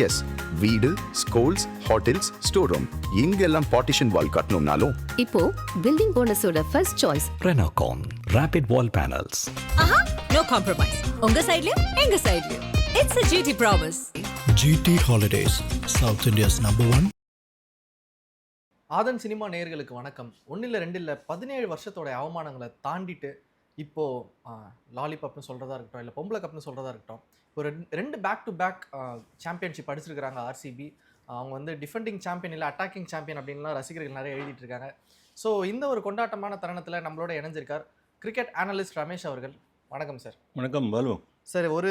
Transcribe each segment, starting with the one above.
S, வீடு, schools, hotels, store room இங்கெல்லாம் partition wall கட்டணும்னாலும் இப்போ பில்டிங் ஓனர்ஸோட first choice Renocon Rapid Wall Panels. No compromise. உங்க சைடுலயும் எங்க சைடுலயும். It's a GT promise. GT Holidays, South India's #1. Aadhan cinema நேயர்களுக்கு வணக்கம். ஒன்றில் ரெண்டு இல்லை 17 வருஷத்தோட அவமானங்களை தாண்டிட்டு இப்போது லாலிபாப்னு சொல்கிறதா இருக்கட்டும், இல்லை பொம்பளை கப்னு சொல்கிறதா இருக்கட்டும், இப்போ ரெண்டு பேக் டு பேக் சாம்பியன்ஷிப் அடிச்சிருக்கிறாங்க ஆர்சிபி. அவங்க வந்து டிஃபெண்டிங் சாம்பியன் இல்லை அட்டாக்கிங் சாம்பியன் அப்படின்லாம் ரசிகர்கள் நிறைய எழுதிட்டு இருக்காங்க. ஸோ இந்த ஒரு கொண்டாட்டமான தருணத்தில் நம்மளோட இணைஞ்சிருக்கார் கிரிக்கெட் அனலிஸ்ட் ரமேஷ் அவர்கள். வணக்கம் சார். வணக்கம் பாலு. சார், ஒரு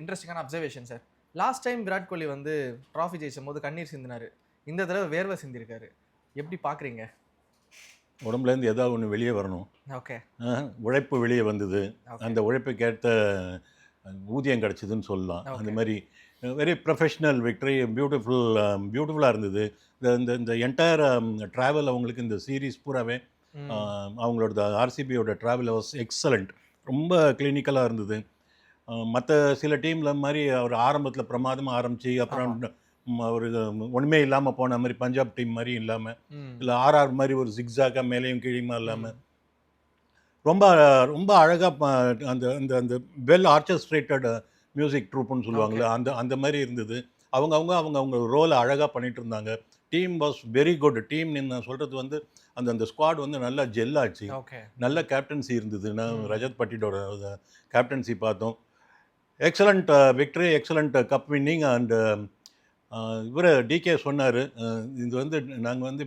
இன்ட்ரெஸ்டிங்கான observation sir. Last time Virat Kohli வந்து ட்ராஃபி ஜெயிச்சும் போது கண்ணீர் சிந்தினார். இந்த தடவை வேர்வை சிந்திருக்காரு. எப்படி பார்க்குறீங்க? உடம்புலேருந்து ஏதாவது ஒன்று வெளியே வரணும். ஓகே. உழைப்பு வெளியே வந்தது, அந்த உழைப்புக்கேற்ற ஊதியம் கிடச்சிதுன்னு சொல்லலாம். அந்த மாதிரி வெரி ப்ரொஃபஷ்னல் விக்டரி, பியூட்டிஃபுல்லாக இருந்தது. இந்த என்டையர் ட்ராவல் அவங்களுக்கு இந்த சீரீஸ் பூராவே அவங்களோட ஆர்சிபியோட ட்ராவல் வாஸ் எக்ஸலண்ட். ரொம்ப கிளினிக்கலாக இருந்தது. மற்ற சில டீமில் மாதிரி அவர் ஆரம்பத்தில் பிரமாதமாக ஆரம்பித்து அப்புறம் ஒரு ஒன்றுமே இல்லாமல் போன மாதிரி பஞ்சாப் டீம் மாதிரி இல்லாமல், இல்லை ஆர்ஆர் மாதிரி ஒரு ஜிக்ஸாக்காக மேலேயும் கீழேயுமா இல்லாமல் ரொம்ப ரொம்ப அழகாக அந்த அந்த அந்த வெல் ஆர்கெஸ்ட்ரேட்டட் மியூசிக் ட்ரூப்புன்னு சொல்லுவாங்கள்ல, அந்த மாதிரி இருந்தது. அவங்க ரோலை அழகாக பண்ணிகிட்டு இருந்தாங்க. Team was very good. Team நான் சொல்கிறது வந்து அந்த ஸ்குவாட் வந்து நல்லா ஜெல்லாச்சு. நல்ல கேப்டன்சி இருந்தது. நான் ரஜத் பட்டியோட கேப்டன்சி பார்த்தோம். Excellent victory, excellent cup winning. And இவர் டிகே சொன்னார், இது வந்து நாங்கள் வந்து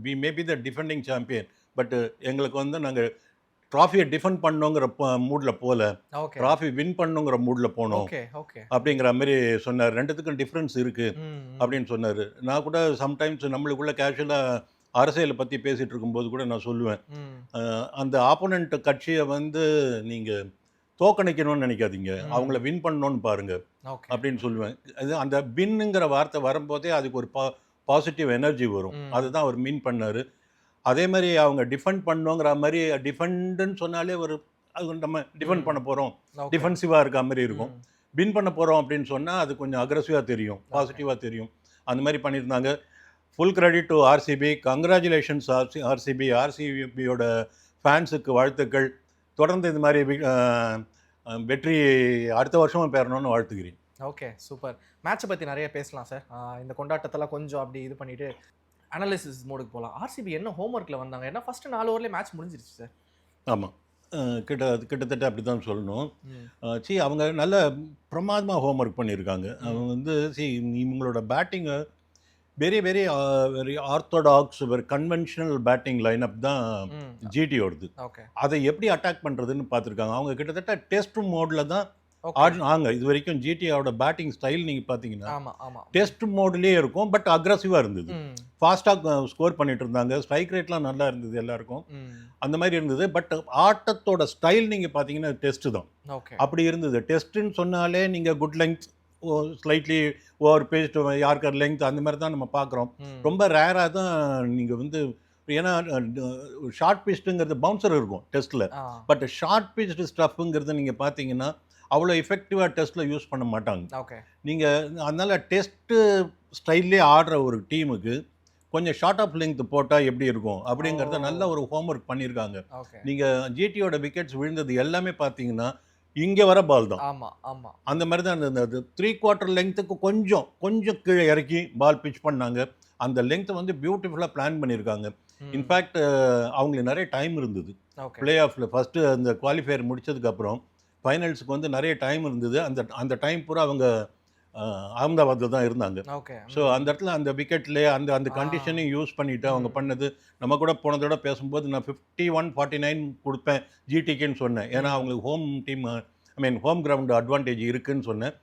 we may be the defending champion, but எங்களுக்கு வந்து நாங்கள் ட்ராஃபியை டிஃபெண்ட் பண்ணோங்கிற மூடில் போகல, ட்ராஃபி வின் பண்ணுங்கிற மூடில் போனோம் அப்படிங்கிற மாதிரி சொன்னார். ரெண்டுத்துக்கும் டிஃப்ரென்ஸ் இருக்குது அப்படின்னு சொன்னார். நான் கூட சம்டைம்ஸ் நம்மளுக்குள்ள கேஷுவலாக அரசியலை பற்றி பேசிகிட்டு இருக்கும்போது கூட நான் சொல்லுவேன், அந்த ஆப்போனண்ட் கட்சியை வந்து நீங்கள் தோக்கணிக்கணும்னு நினைக்காதீங்க, அவங்கள வின் பண்ணணும்னு பாருங்கள் அப்படின்னு சொல்லுவேன். அது அந்த வின்னுங்கிற வார்த்தை வரும்போதே அதுக்கு ஒரு பாசிட்டிவ் எனர்ஜி வரும். அதுதான் அவர் மீன் பண்ணார். அதே மாதிரி அவங்க டிஃபெண்ட் பண்ணோங்கிற மாதிரி, டிஃபெண்டுன்னு சொன்னாலே ஒரு அது நம்ம டிஃபெண்ட் பண்ண போகிறோம், டிஃபென்சிவாக இருக்க மாதிரி இருக்கும். வின் பண்ண போகிறோம் அப்படின்னு சொன்னால் அது கொஞ்சம் அக்ரெசிவாக தெரியும், பாசிட்டிவாக தெரியும். அந்த மாதிரி பண்ணியிருந்தாங்க. Full credit to RCB. Congratulations RCB. ஆர்சிபியோட ஃபேன்ஸுக்கு வாழ்த்துக்கள். தொடர்ந்து இந்த மாதிரி வெற்றி அடுத்த வருஷமும் பெறணும்னு வாழ்த்துக்கிறேன். Okay, super. மேட்சை பற்றி நிறைய பேசலாம் சார். இந்த கொண்டாட்டத்தெல்லாம் கொஞ்சம் அப்படி இது பண்ணிவிட்டு அனாலிசிஸ் மோடுக்கு போகலாம். ஆர்சிபி என்ன ஹோம்ஒர்க்கில் வந்தாங்க? ஏன்னா ஃபஸ்ட்டு 4 ஓவர்லேயே மேட்ச் முடிஞ்சிருச்சு சார். ஆமாம், கிட்டத்தட்ட அப்படி தான் சொல்லணும். அவங்க நல்ல பிரமாதமாக ஹோம்ஒர்க் பண்ணியிருக்காங்க. அவங்க வந்து இவங்களோட பேட்டிங்கை very very very orthodox, very conventional batting lineup தான் ஜிடியோடது. அதை எப்படி அட்டாக் பண்ணுறதுன்னு பார்த்துருக்காங்க. அவங்க கிட்டத்தட்ட டெஸ்ட் மோடில் தான் ஆடுனாங்க இது வரைக்கும். ஜிடியோட பேட்டிங் ஸ்டைல் நீங்கள் பார்த்தீங்கன்னா டெஸ்ட் மோட்லேயே இருக்கும், பட் அக்ரெசிவாக இருந்தது. ஃபாஸ்ட்டாக ஸ்கோர் பண்ணிட்டு இருந்தாங்க. ஸ்ட்ரைக் ரேட்லாம் நல்லா இருந்தது எல்லாருக்கும், அந்த மாதிரி இருந்தது. பட் ஆட்டத்தோட ஸ்டைல் நீங்கள் பார்த்தீங்கன்னா டெஸ்ட்டு தான் அப்படி இருந்தது. டெஸ்ட்டுன்னு சொன்னாலே நீங்கள் good length, slightly over paced, yorker length, அந்த மாதிரி தான் நம்ம பார்க்குறோம். ரொம்ப ரேராக தான் நீங்கள் வந்து, ஏன்னா ஷார்ட் பிஸ்ட்டுங்கிறது பவுன்சர் இருக்கும் டெஸ்ட்டில், பட் ஷார்ட் பிஸ்ட் ஸ்டஃப்புங்கிறது நீங்கள் பார்த்தீங்கன்னா அவ்வளோ எஃபெக்டிவாக டெஸ்ட்டில் யூஸ் பண்ண மாட்டாங்க. நீங்கள் அதனால் டெஸ்ட்டு ஸ்டைல்லே ஆடுற ஒரு டீமுக்கு கொஞ்சம் ஷார்ட் ஆஃப் லெங்த் போட்டால் எப்படி இருக்கும் அப்படிங்கிறத நல்ல ஒரு ஹோம்ஒர்க் பண்ணியிருக்காங்க. நீங்கள் ஜிடியோட விக்கெட்ஸ் விழுந்தது எல்லாமே பார்த்தீங்கன்னா இங்கே வர பால் தான். அந்த மாதிரி தான் அந்த 3/4 லெங்க்த்துக்கு கொஞ்சம் கீழே இறக்கி பால் பிச் பண்ணாங்க. அந்த லெங்க்த்தை வந்து பியூட்டிஃபுல்லாக பிளான் பண்ணியிருக்காங்க. இன்ஃபேக்ட் அவங்களுக்கு நிறைய டைம் இருந்தது பிளே ஆஃபில். ஃபஸ்ட்டு அந்த குவாலிஃபயர் முடித்ததுக்கப்புறம் ஃபைனல்ஸுக்கு வந்து நிறைய டைம் இருந்தது. அந்த டைம் பூரா அவங்க அகமதாபாத்தில் தான் இருந்தாங்க. ஸோ அந்த இடத்துல அந்த விக்கெட்லேயே அந்த கண்டிஷனையும் யூஸ் பண்ணிவிட்டு அவங்க பண்ணது. நம்ம கூட போனதோட பேசும்போது நான் 51-49 கொடுப்பேன் ஜிடிக்குன்னு சொன்னேன். ஏன்னா அவங்களுக்கு home team, home ground advantage இருக்குன்னு சொன்னேன்.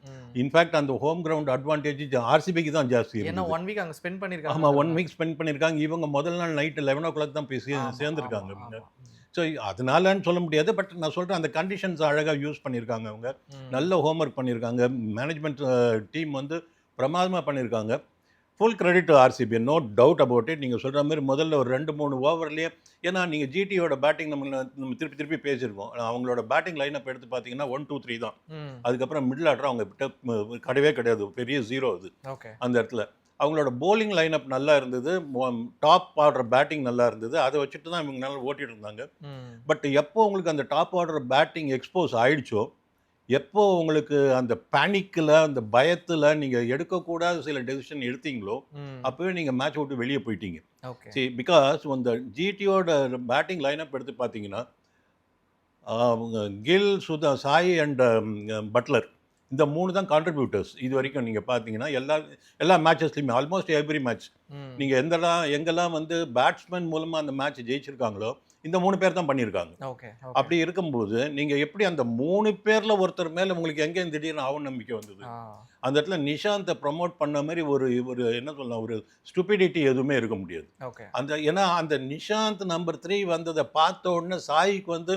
இன்ஃபேக்ட் அந்த ஹோம் கிரவுண்ட் அட்வான்டேஜ் ஆர்சிபிக்கு தான் ஜாஸ்தி. ஏன்னா 1 வீக் அங்கே ஸ்பெண்ட் பண்ணியிருக்காங்க. ஆமாம், 1 வீக் ஸ்பெண்ட் பண்ணியிருக்காங்க. இவங்க முதல் நாள் நைட்டு 11 o'clock தான் போய் சேர்ந்துருக்காங்க. ஸோ அதனாலன்னு சொல்ல முடியாது, பட் நான் சொல்கிறேன் அந்த கண்டிஷன்ஸ் அழகாக யூஸ் பண்ணியிருக்காங்க. அவங்க நல்ல ஹோம்ஒர்க் பண்ணியிருக்காங்க. மேனேஜ்மெண்ட் டீம் வந்து பிரமாதமாக பண்ணியிருக்காங்க. Full credit to RCB, no doubt about it. நீங்கள் சொல்கிற மாதிரி முதல்ல ஒரு 2-3 ஓவர்லேயே, ஏன்னா நீங்கள் ஜிடியோட பேட்டிங் நம்ம திருப்பி திருப்பி பேசியிருக்கோம். அவங்களோட பேட்டிங் லைனப் எடுத்து பார்த்தீங்கன்னா 1, 2, 3 தான். அதுக்கப்புறம் மிடில் ஆர்டர் அவங்க கிட்ட கிடையவே கிடையாது, பெரிய ஜீரோ அது ஓகே. அந்த இடத்துல. அவங்களோட போலிங் லைனப் நல்லா இருந்தது, டாப் ஆர்டர் பேட்டிங் நல்லா இருந்தது, அதை வச்சுட்டு தான் இவங்க நல்லா ஓட்டிகிட்டு இருந்தாங்க. பட் எப்போ உங்களுக்கு அந்த டாப் ஆர்டர் பேட்டிங் எக்ஸ்போஸ் ஆயிடுச்சோ, எப்போ உங்களுக்கு அந்த பேனிக்கில், அந்த பயத்தில் நீங்கள் எடுக்கக்கூடாத சில டெசிஷன் எடுத்தீங்களோ, அப்போவே நீங்கள் மேட்ச் விட்டு வெளியே போயிட்டீங்க. ஓகே. சரி, பிகாஸ் அந்த ஜிடியோட பேட்டிங் லைனப் எடுத்து பார்த்தீங்கன்னா, கில், சாய் அண்ட் பட்லர், இந்த 3 தான் கான்ட்ரிபியூட்டர்ஸ் இது வரைக்கும். நீங்கள் பார்த்தீங்கன்னா எல்லா மேட்சஸ்லையுமே, ஆல்மோஸ்ட் எவ்ரி மேட்ச் நீங்கள் எங்கெல்லாம் வந்து பேட்ஸ்மேன் மூலமாக அந்த மேட்ச் ஜெயிச்சிருக்காங்களோ, இந்த 3 பேர் தான் பண்ணியிருக்காங்க. ஓகே. அப்படி இருக்கும்போது நீங்கள் எப்படி அந்த 3 பேரில் ஒருத்தர் மேலே உங்களுக்கு எங்கே திடீர்னு அவநம்பிக்கை வந்தது? அந்த இடத்துல நிஷாந்தை ப்ரமோட் பண்ண மாதிரி ஒரு என்ன சொல்லலாம், ஒரு ஸ்டூபிடிட்டி எதுவுமே இருக்க முடியாது. ஓகே. ஏன்னா அந்த நிஷாந்த் நம்பர் 3 வந்ததை பார்த்த உடனே சாய்க்கு வந்து,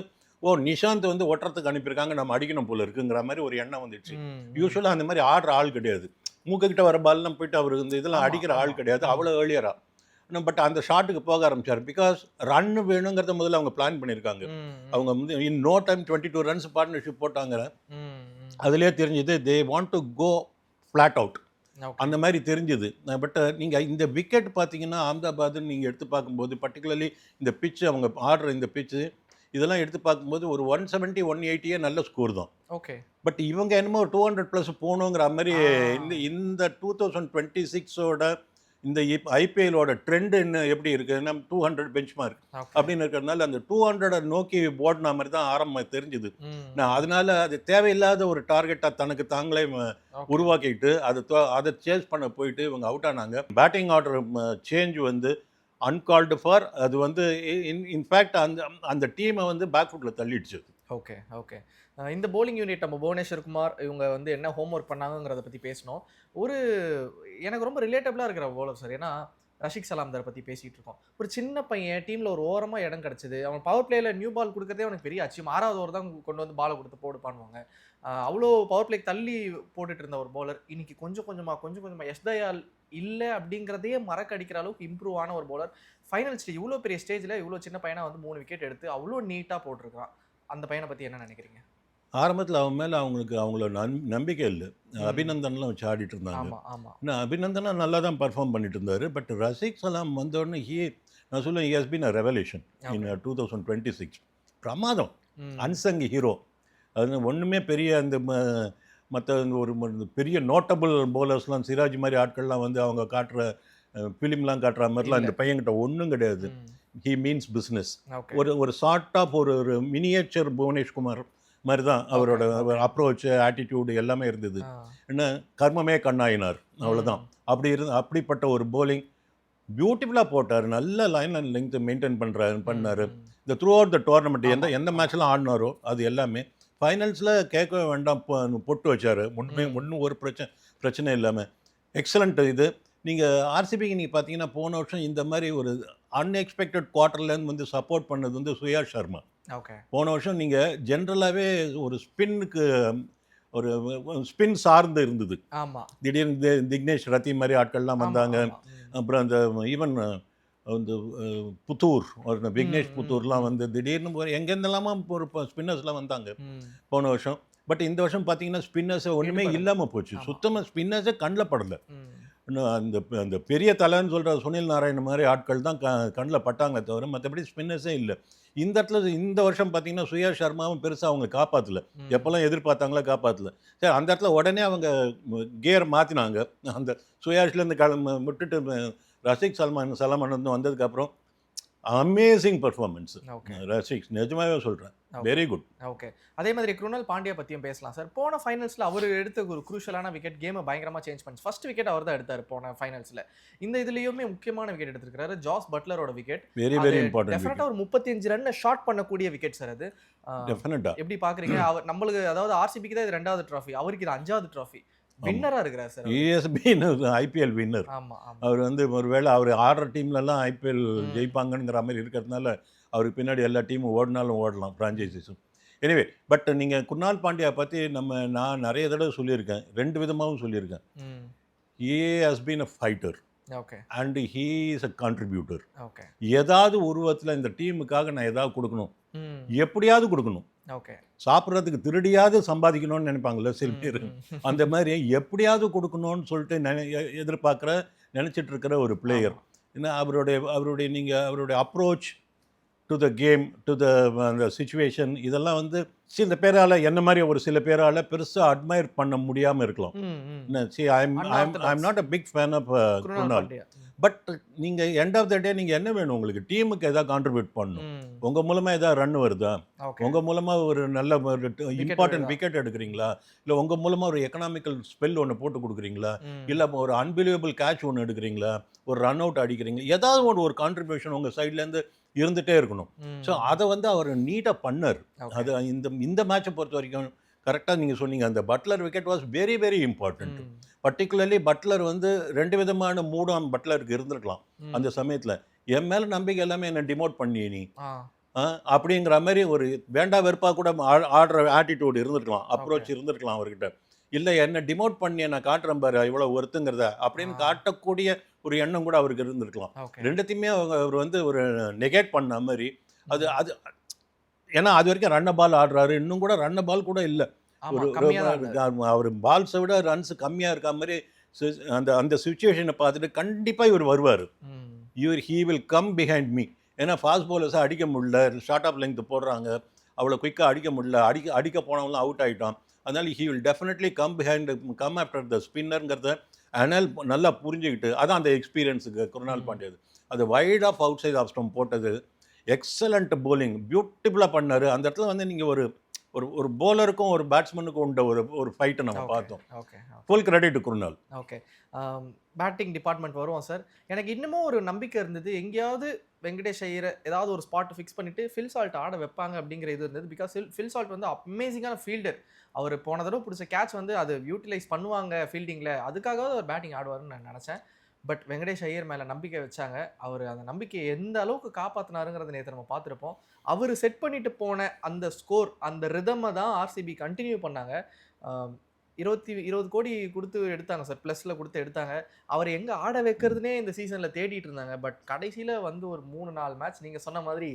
நிஷாந்த் வந்து ஒட்டுறதுக்கு அனுப்பியிருக்காங்க, நம்ம அடிக்கணும் போல இருக்குங்கிற மாதிரி ஒரு எண்ணம் வந்துடுச்சு. யூஸ்வலாக அந்த மாதிரி ஆடுற ஆள் கிடையாது, மூக்கிட்ட வர பால்லாம் போயிட்டு அவர் இந்த இதெல்லாம் அடிக்கிற ஆள் கிடையாது அவ்வளோ ஏர்லியரா. பட் அந்த ஷாட்டுக்கு போக ஆரம்பிச்சார். பிகாஸ் ரன் வேணுங்கிறத முதல்ல அவங்க பிளான் பண்ணியிருக்காங்க. அவங்க வந்து in no time 22 runs partnership போட்டாங்க. அதுலேயே தெரிஞ்சது they want to go flat out, அந்த மாதிரி தெரிஞ்சுது. பட் நீங்கள் இந்த விக்கெட் பார்த்தீங்கன்னா, அகமதாபாத் நீங்கள் எடுத்து பார்க்கும்போது, பர்டிகுலர்லி இந்த பிச்சு, அவங்க ஆடுற இந்த பிச்சு, இதெல்லாம் எடுத்து பார்க்கும்போது ஒரு 170, 180 நல்ல ஸ்கோர் தான். ஓகே. பட் இவங்க என்னமோ 200+ போகணுங்கிற மாதிரி இந்த 2026ஓட இந்த ஐபிஎலோட ட்ரெண்ட் என்ன எப்படி இருக்குன்னா 200 பெஞ்ச் மார்க் அப்படின்னு இருக்கிறதுனால அந்த 200 நோக்கி ஓடின மாதிரி தான் ஆரம்பம் தெரிஞ்சுது. நான் அதனால அது தேவையில்லாத ஒரு டார்கெட்டாக தனக்கு தாங்களே உருவாக்கிட்டு அதை சேஸ் பண்ண போயிட்டு இவங்க அவுட் ஆனாங்க. பேட்டிங் ஆர்டர் சேஞ்ச் வந்து அன்கால்டு ஃபார், அது வந்து இன்ஃபேக்ட் அந்த டீமை வந்து பேக் ஃபுட்டில் தள்ளிடுச்சு. ஓகே. ஓகே. இந்த போலிங் யூனிட் நம்ம புவனேஸ்வர் குமார் இவங்க வந்து என்ன ஹோம்ஒர்க் பண்ணாங்கிறத பற்றி பேசணும். எனக்கு ரொம்ப ரிலேட்டபிளாக இருக்கிற போலர் சார். ஏன்னா ரஷிக் சலாம்தாரை பற்றி பேசிகிட்டு இருக்கோம். ஒரு சின்ன பையன் டீமில் ஒரு ஓரமாக இடம் கிடச்சிது. அவன் பவர் பிளேயில் நியூ பால் கொடுக்கறதே அவனுக்கு பெரிய அச்சீவ். 6வது ஓவர் தான் கொண்டு வந்து பாலை கொடுத்து போடு பண்ணுவாங்க. அவ்வளோ பவர் பிளேக்கு தள்ளி போட்டுட்டு இருந்த ஒரு பவுலர் இன்னைக்கு கொஞ்சம் கொஞ்சமாக எஸ் தயால் இல்லை அப்படிங்கிறதையே மறக்கடிக்கிற அளவுக்கு இம்ப்ரூவ் ஆன ஒரு பவுலர். ஃபைனல் ஸ்டேஜ் இவ்வளோ பெரிய ஸ்டேஜில் இவ்வளோ சின்ன பையனாக வந்து 3 விக்கெட் எடுத்து அவ்வளோ நீட்டாக போட்டிருக்கான். அந்த பையனை பற்றி என்ன நினைக்கிறீங்க? ஆரம்பத்தில் அவன் மேலே அவங்களோட நம்பிக்கை இல்லை. அபிநந்தன்லாம் வச்சு ஆடிட்டு இருந்தாங்க. ஆனால் அபிநந்தனா நல்லா தான் பர்ஃபார்ம் பண்ணிட்டு இருந்தார். பட் ரஷிக் சலாம் வந்தோடனே நான் சொல்லுவேன், he has been a revolution இன் 2026. பிரமாதம், அன்சங் ஹீரோ. அது ஒன்றுமே பெரிய அந்த மற்ற ஒரு பெரிய நோட்டபிள் பவுலர்ஸ்லாம், சிராஜ் மாதிரி ஆட்கள்லாம் வந்து அவங்க காட்டுற ஃபிலிம்லாம் காட்டுற மாதிரிலாம் இந்த பையன்கிட்ட ஒன்றும் கிடையாது. He means business. ஒரு ஷார்ட் ஆஃப் ஒரு மினியேச்சர் புவனேஷ்குமார் மாதிரி தான் அவரோட அப்ரோச், ஆட்டிடியூடு எல்லாமே இருந்தது. என்ன கர்மமே கண்ணாயினார், அவ்வளோதான். அப்படிப்பட்ட ஒரு போலிங் பியூட்டிஃபுல்லாக போட்டார். நல்ல லைன் அண்ட் லெங்க் மெயின்டைன் பண்ணார். இந்த த்ரூ அவுட் த டோர்னமெண்ட் எந்த மேட்ச்லாம் ஆடினாரோ அது எல்லாமே ஃபைனல்ஸில் கேட்கவே வேண்டாம், பொட்டு வச்சார். ஒன்றும் ஒரு பிரச்சனை இல்லாமல் எக்ஸலண்ட். இது நீங்கள் ஆர்சிபிக்கு நீங்கள் பார்த்தீங்கன்னா போன வருஷம் இந்த மாதிரி ஒரு அன்எக்ஸ்பெக்டட் குவார்ட்டர்லேருந்து வந்து சப்போர்ட் பண்ணது வந்து சுயா சர்மா. ஓகே. போன வருஷம் நீங்கள் ஜென்ரலாகவே ஒரு ஸ்பின் சார்ந்து இருந்தது. ஆமாம். திடீர்னு திக்னேஷ் ரத்தி மாதிரி ஆட்கள்லாம் வந்தாங்க. அப்புறம் அந்த ஈவன் அந்த புத்தூர், ஒரு விக்னேஷ் புத்தூர்லாம் வந்து திடீர்னு எங்கெந்தெல்லாமா ஒரு ஸ்பின்னர்ஸ்லாம் வந்தாங்க போன வருஷம். பட் இந்த வருஷம் பார்த்தீங்கன்னா ஸ்பின்னர்ஸை ஒன்றுமே இல்லாமல் போச்சு. சுத்தமாக ஸ்பின்னர்ஸே கண்ணில் படலை. இன்னும் அந்த பெரிய தலைன்னு சொல்கிற சுனில் நாராயண் மாதிரி ஆட்கள் தான் கண்ணில் பட்டாங்களே தவிர மற்றபடி ஸ்பின்னர்ஸே இல்லை. இந்த இடத்துல இந்த வருஷம் பார்த்தீங்கன்னா சுயா சர்மாவும் பெருசாக அவங்க காப்பாற்றல. எப்போல்லாம் எதிர்பார்த்தாங்களா காப்பாற்றல. சரி, அந்த இடத்துல உடனே அவங்க கியர் மாற்றினாங்க. அந்த சுயாஷ்லேருந்து விட்டுட்டு ரஷிக் சலாமன் வந்ததுக்கப்புறம் அமேசிங் பர்ஃபார்மன்ஸ் ரஷிக், நிஜமாவே சொல்கிறேன், வெரி குட். ஓகே. அதே மாதிரி குருணால் பாண்டியா பற்றியும் பேசலாம் சார். போன ஃபைனல்ஸில் அவர் எடுத்த ஒரு குரூஷலான விக்கெட் கேமை பயங்கரமாக சேஞ்ச் பண்ணி ஃபர்ஸ்ட் விக்கெட் அவர் தான் எடுத்தார் போன ஃபைனல்ஸில். இந்த இதுலேயுமே முக்கியமான விக்கெட் எடுத்திருக்காரு. ஜாஸ் பட்லரோட விக்கெட் வெரி இம்பார்ட்டன்ட். டெஃபினட்டாக ஒரு 35 ரன் ஷார்ட் பண்ணக்கூடிய விக்கெட் சார் அது. டெஃபினட்டாக எப்படி பார்க்குறீங்க? அவர் நம்மளுக்கு, அதாவது ஆர்சிபிக்கு தான் இது 2வது ட்ராஃபி, அவருக்கு இது 5வது ட்ராஃபி. வின்னராக இருக்கிறார் சார். IPL winner. அவர் வந்து ஒருவேளை அவர் ஆடுற டீம்லலாம் ஐபிஎல் ஜெயிப்பாங்கங்கிற மாதிரி இருக்கிறதுனால அவருக்கு பின்னாடி எல்லா டீமும் ஓடினாலும் ஓடலாம், ஃப்ரான்ச்சைசிஸும். எனிவே, பட் நீங்கள் குருணால் பாண்டியா பற்றி நான் நிறைய தடவை சொல்லியிருக்கேன், 2 விதமாகவும் சொல்லியிருக்கேன். he has been a fighter okay and he is a contributor. Okay ஏதாவது உருவத்தில் இந்த டீமுக்காக நான் ஏதாவது கொடுக்கணும், ம் எப்படியாவது கொடுக்கணும். ஓகே சாப்பிட்றதுக்கு திருடியாவது சம்பாதிக்கணும்னு நினைப்பாங்கல்ல சில பேர், அந்த மாதிரி எப்படியாவது கொடுக்கணும்னு சொல்லிட்டு நினச்சிட்டு இருக்கிற ஒரு பிளேயர். ஏன்னா அவருடைய நீங்கள் அவருடைய approach to the game, to the அந்த சுச்சுவேஷன், இதெல்லாம் வந்து சில பேரால், என்ன மாதிரி ஒரு சில பேரால் பெருசாக அட்மையர் பண்ண முடியாமல் இருக்கலாம். என்ன I'm not a big fan of Krunal. But நீங்கள் எண்ட் ஆஃப் த டே நீங்கள் என்ன வேணும், உங்களுக்கு டீமுக்கு எதாவது கான்ட்ரிபியூட் பண்ணணும். உங்கள் மூலமாக எதாவது ரன் வருதா, உங்கள் மூலமாக ஒரு நல்ல இம்பார்ட்டன்ட் விக்கெட் எடுக்கிறீங்களா, இல்லை உங்கள் மூலமாக ஒரு எக்கனாமிக்கல் ஸ்பெல் ஒன்று போட்டு கொடுக்குறீங்களா, இல்லை ஒரு அன்பிலீவபிள் கேட்ச் ஒன்று எடுக்கிறீங்களா, ஒரு ரன் அவுட் அடிக்கிறீங்களா, ஏதாவது ஒரு கான்ட்ரிபியூஷன் உங்கள் சைட்லேருந்து இருந்துகிட்டே இருக்கணும். ஸோ அதை வந்து அவர் நீட்டாக பண்ணார். அது இந்த மேட்சை பொறுத்த வரைக்கும் கரெக்டாக நீங்கள் சொன்னீங்க, அந்த Buttler wicket was very very important. Particularly Buttler வந்து 2 விதமான மூடாம் பட்லருக்கு இருந்திருக்கலாம் அந்த சமயத்தில். என் மேலே நம்பிக்கை எல்லாமே என்னை டிமோட் பண்ணி நீ அப்படிங்கிற மாதிரி ஒரு வேண்டா வெறுப்பாக கூட ஆடுற ஆட்டிடியூட் இருந்திருக்கலாம், அப்ரோச் இருந்திருக்கலாம் அவர்கிட்ட. இல்லை என்னை டிமோட் பண்ணி நான் காட்டுறேன் பாரு இவ்வளோ ஒருத்துங்கிறத அப்படின்னு காட்டக்கூடிய ஒரு எண்ணம் கூட அவருக்கு இருந்திருக்கலாம். ரெண்டுத்தையுமே அவர் வந்து ஒரு நெகேட் பண்ண மாதிரி அது அது ஏன்னா அது வரைக்கும் ரன்ன பால் ஆடுறாரு, இன்னும் கூட ரன்ன பால் கூட இல்லை, ஒரு அவர் பால்ஸை விட ரன்ஸ் கம்மியாக இருக்க மாதிரி அந்த சுச்சுவேஷனை பார்த்துட்டு கண்டிப்பாக இவர் வருவார். He will come behind me. ஏன்னா ஃபாஸ்ட் பவுலர்ஸை அடிக்க முடியல, ஷார்ட் ஆஃப் லெங்க் போடுறாங்க, அவ்வளோ குயிக்காக அடிக்க முடியல, அடிக்க போனவங்களாம் அவுட் ஆகிட்டான். அதனால் he will definitely come after the ஸ்பின்னருங்கிறத ஆனால் நல்லா புரிஞ்சுக்கிட்டு, அதான் அந்த எக்ஸ்பீரியன்ஸுக்கு குருணால் பாண்டியது. அது wide of outside off stump போட்டது, எக்ஸலண்ட் போலிங், பியூட்டிஃபுல்லாக பண்ணார். அந்த இடத்துல வந்து நீங்கள் ஒரு ஒரு போலருக்கும் ஒரு பேட்ஸ்மேனுக்கும் உண்ட ஒரு ஃபைட்டை நம்ம பார்த்தோம். Full credit Krunal. Okay, batting department வருவோம் சார். எனக்கு இன்னமும் ஒரு நம்பிக்கை இருந்தது, எங்கேயாவது வெங்கடேஷ் ஐயரை ஏதாவது ஒரு ஸ்பாட் ஃபிக்ஸ் பண்ணிவிட்டு ஃபில் சால்ட் ஆட வைப்பாங்க அப்படிங்கிற இது இருந்தது. பிகாஸ் ஃபில் சால்ட் வந்து அமேசிங்கான ஃபீல்டர். அவர் போன தடவை பிடிச்ச கேட்ச் வந்து அது யூட்டிலைஸ் பண்ணுவாங்க ஃபீல்டிங்கில், அதுக்காகவாவது அவர் பேட்டிங் ஆடுவார்னு நான் நினச்சேன். பட் வெங்கடேஷ் ஐயர் மேலே நம்பிக்கை வச்சாங்க. அவர் அந்த நம்பிக்கையை எந்த அளவுக்கு காப்பாற்றினாருங்கிறத நேற்று நம்ம பார்த்துருப்போம். அவர் செட் பண்ணிட்டு போன அந்த ஸ்கோர், அந்த ரிதமை தான் ஆர்சிபி கண்டினியூ பண்ணாங்க. 20 கோடி கொடுத்து எடுத்தாங்க சார், ப்ளஸில் கொடுத்து எடுத்தாங்க. அவர் எங்கே ஆட வைக்கிறதுனே இந்த சீசனில் தேடிட்டு இருந்தாங்க. பட் கடைசியில் வந்து ஒரு 3-4 மேட்ச் நீங்கள் சொன்ன மாதிரி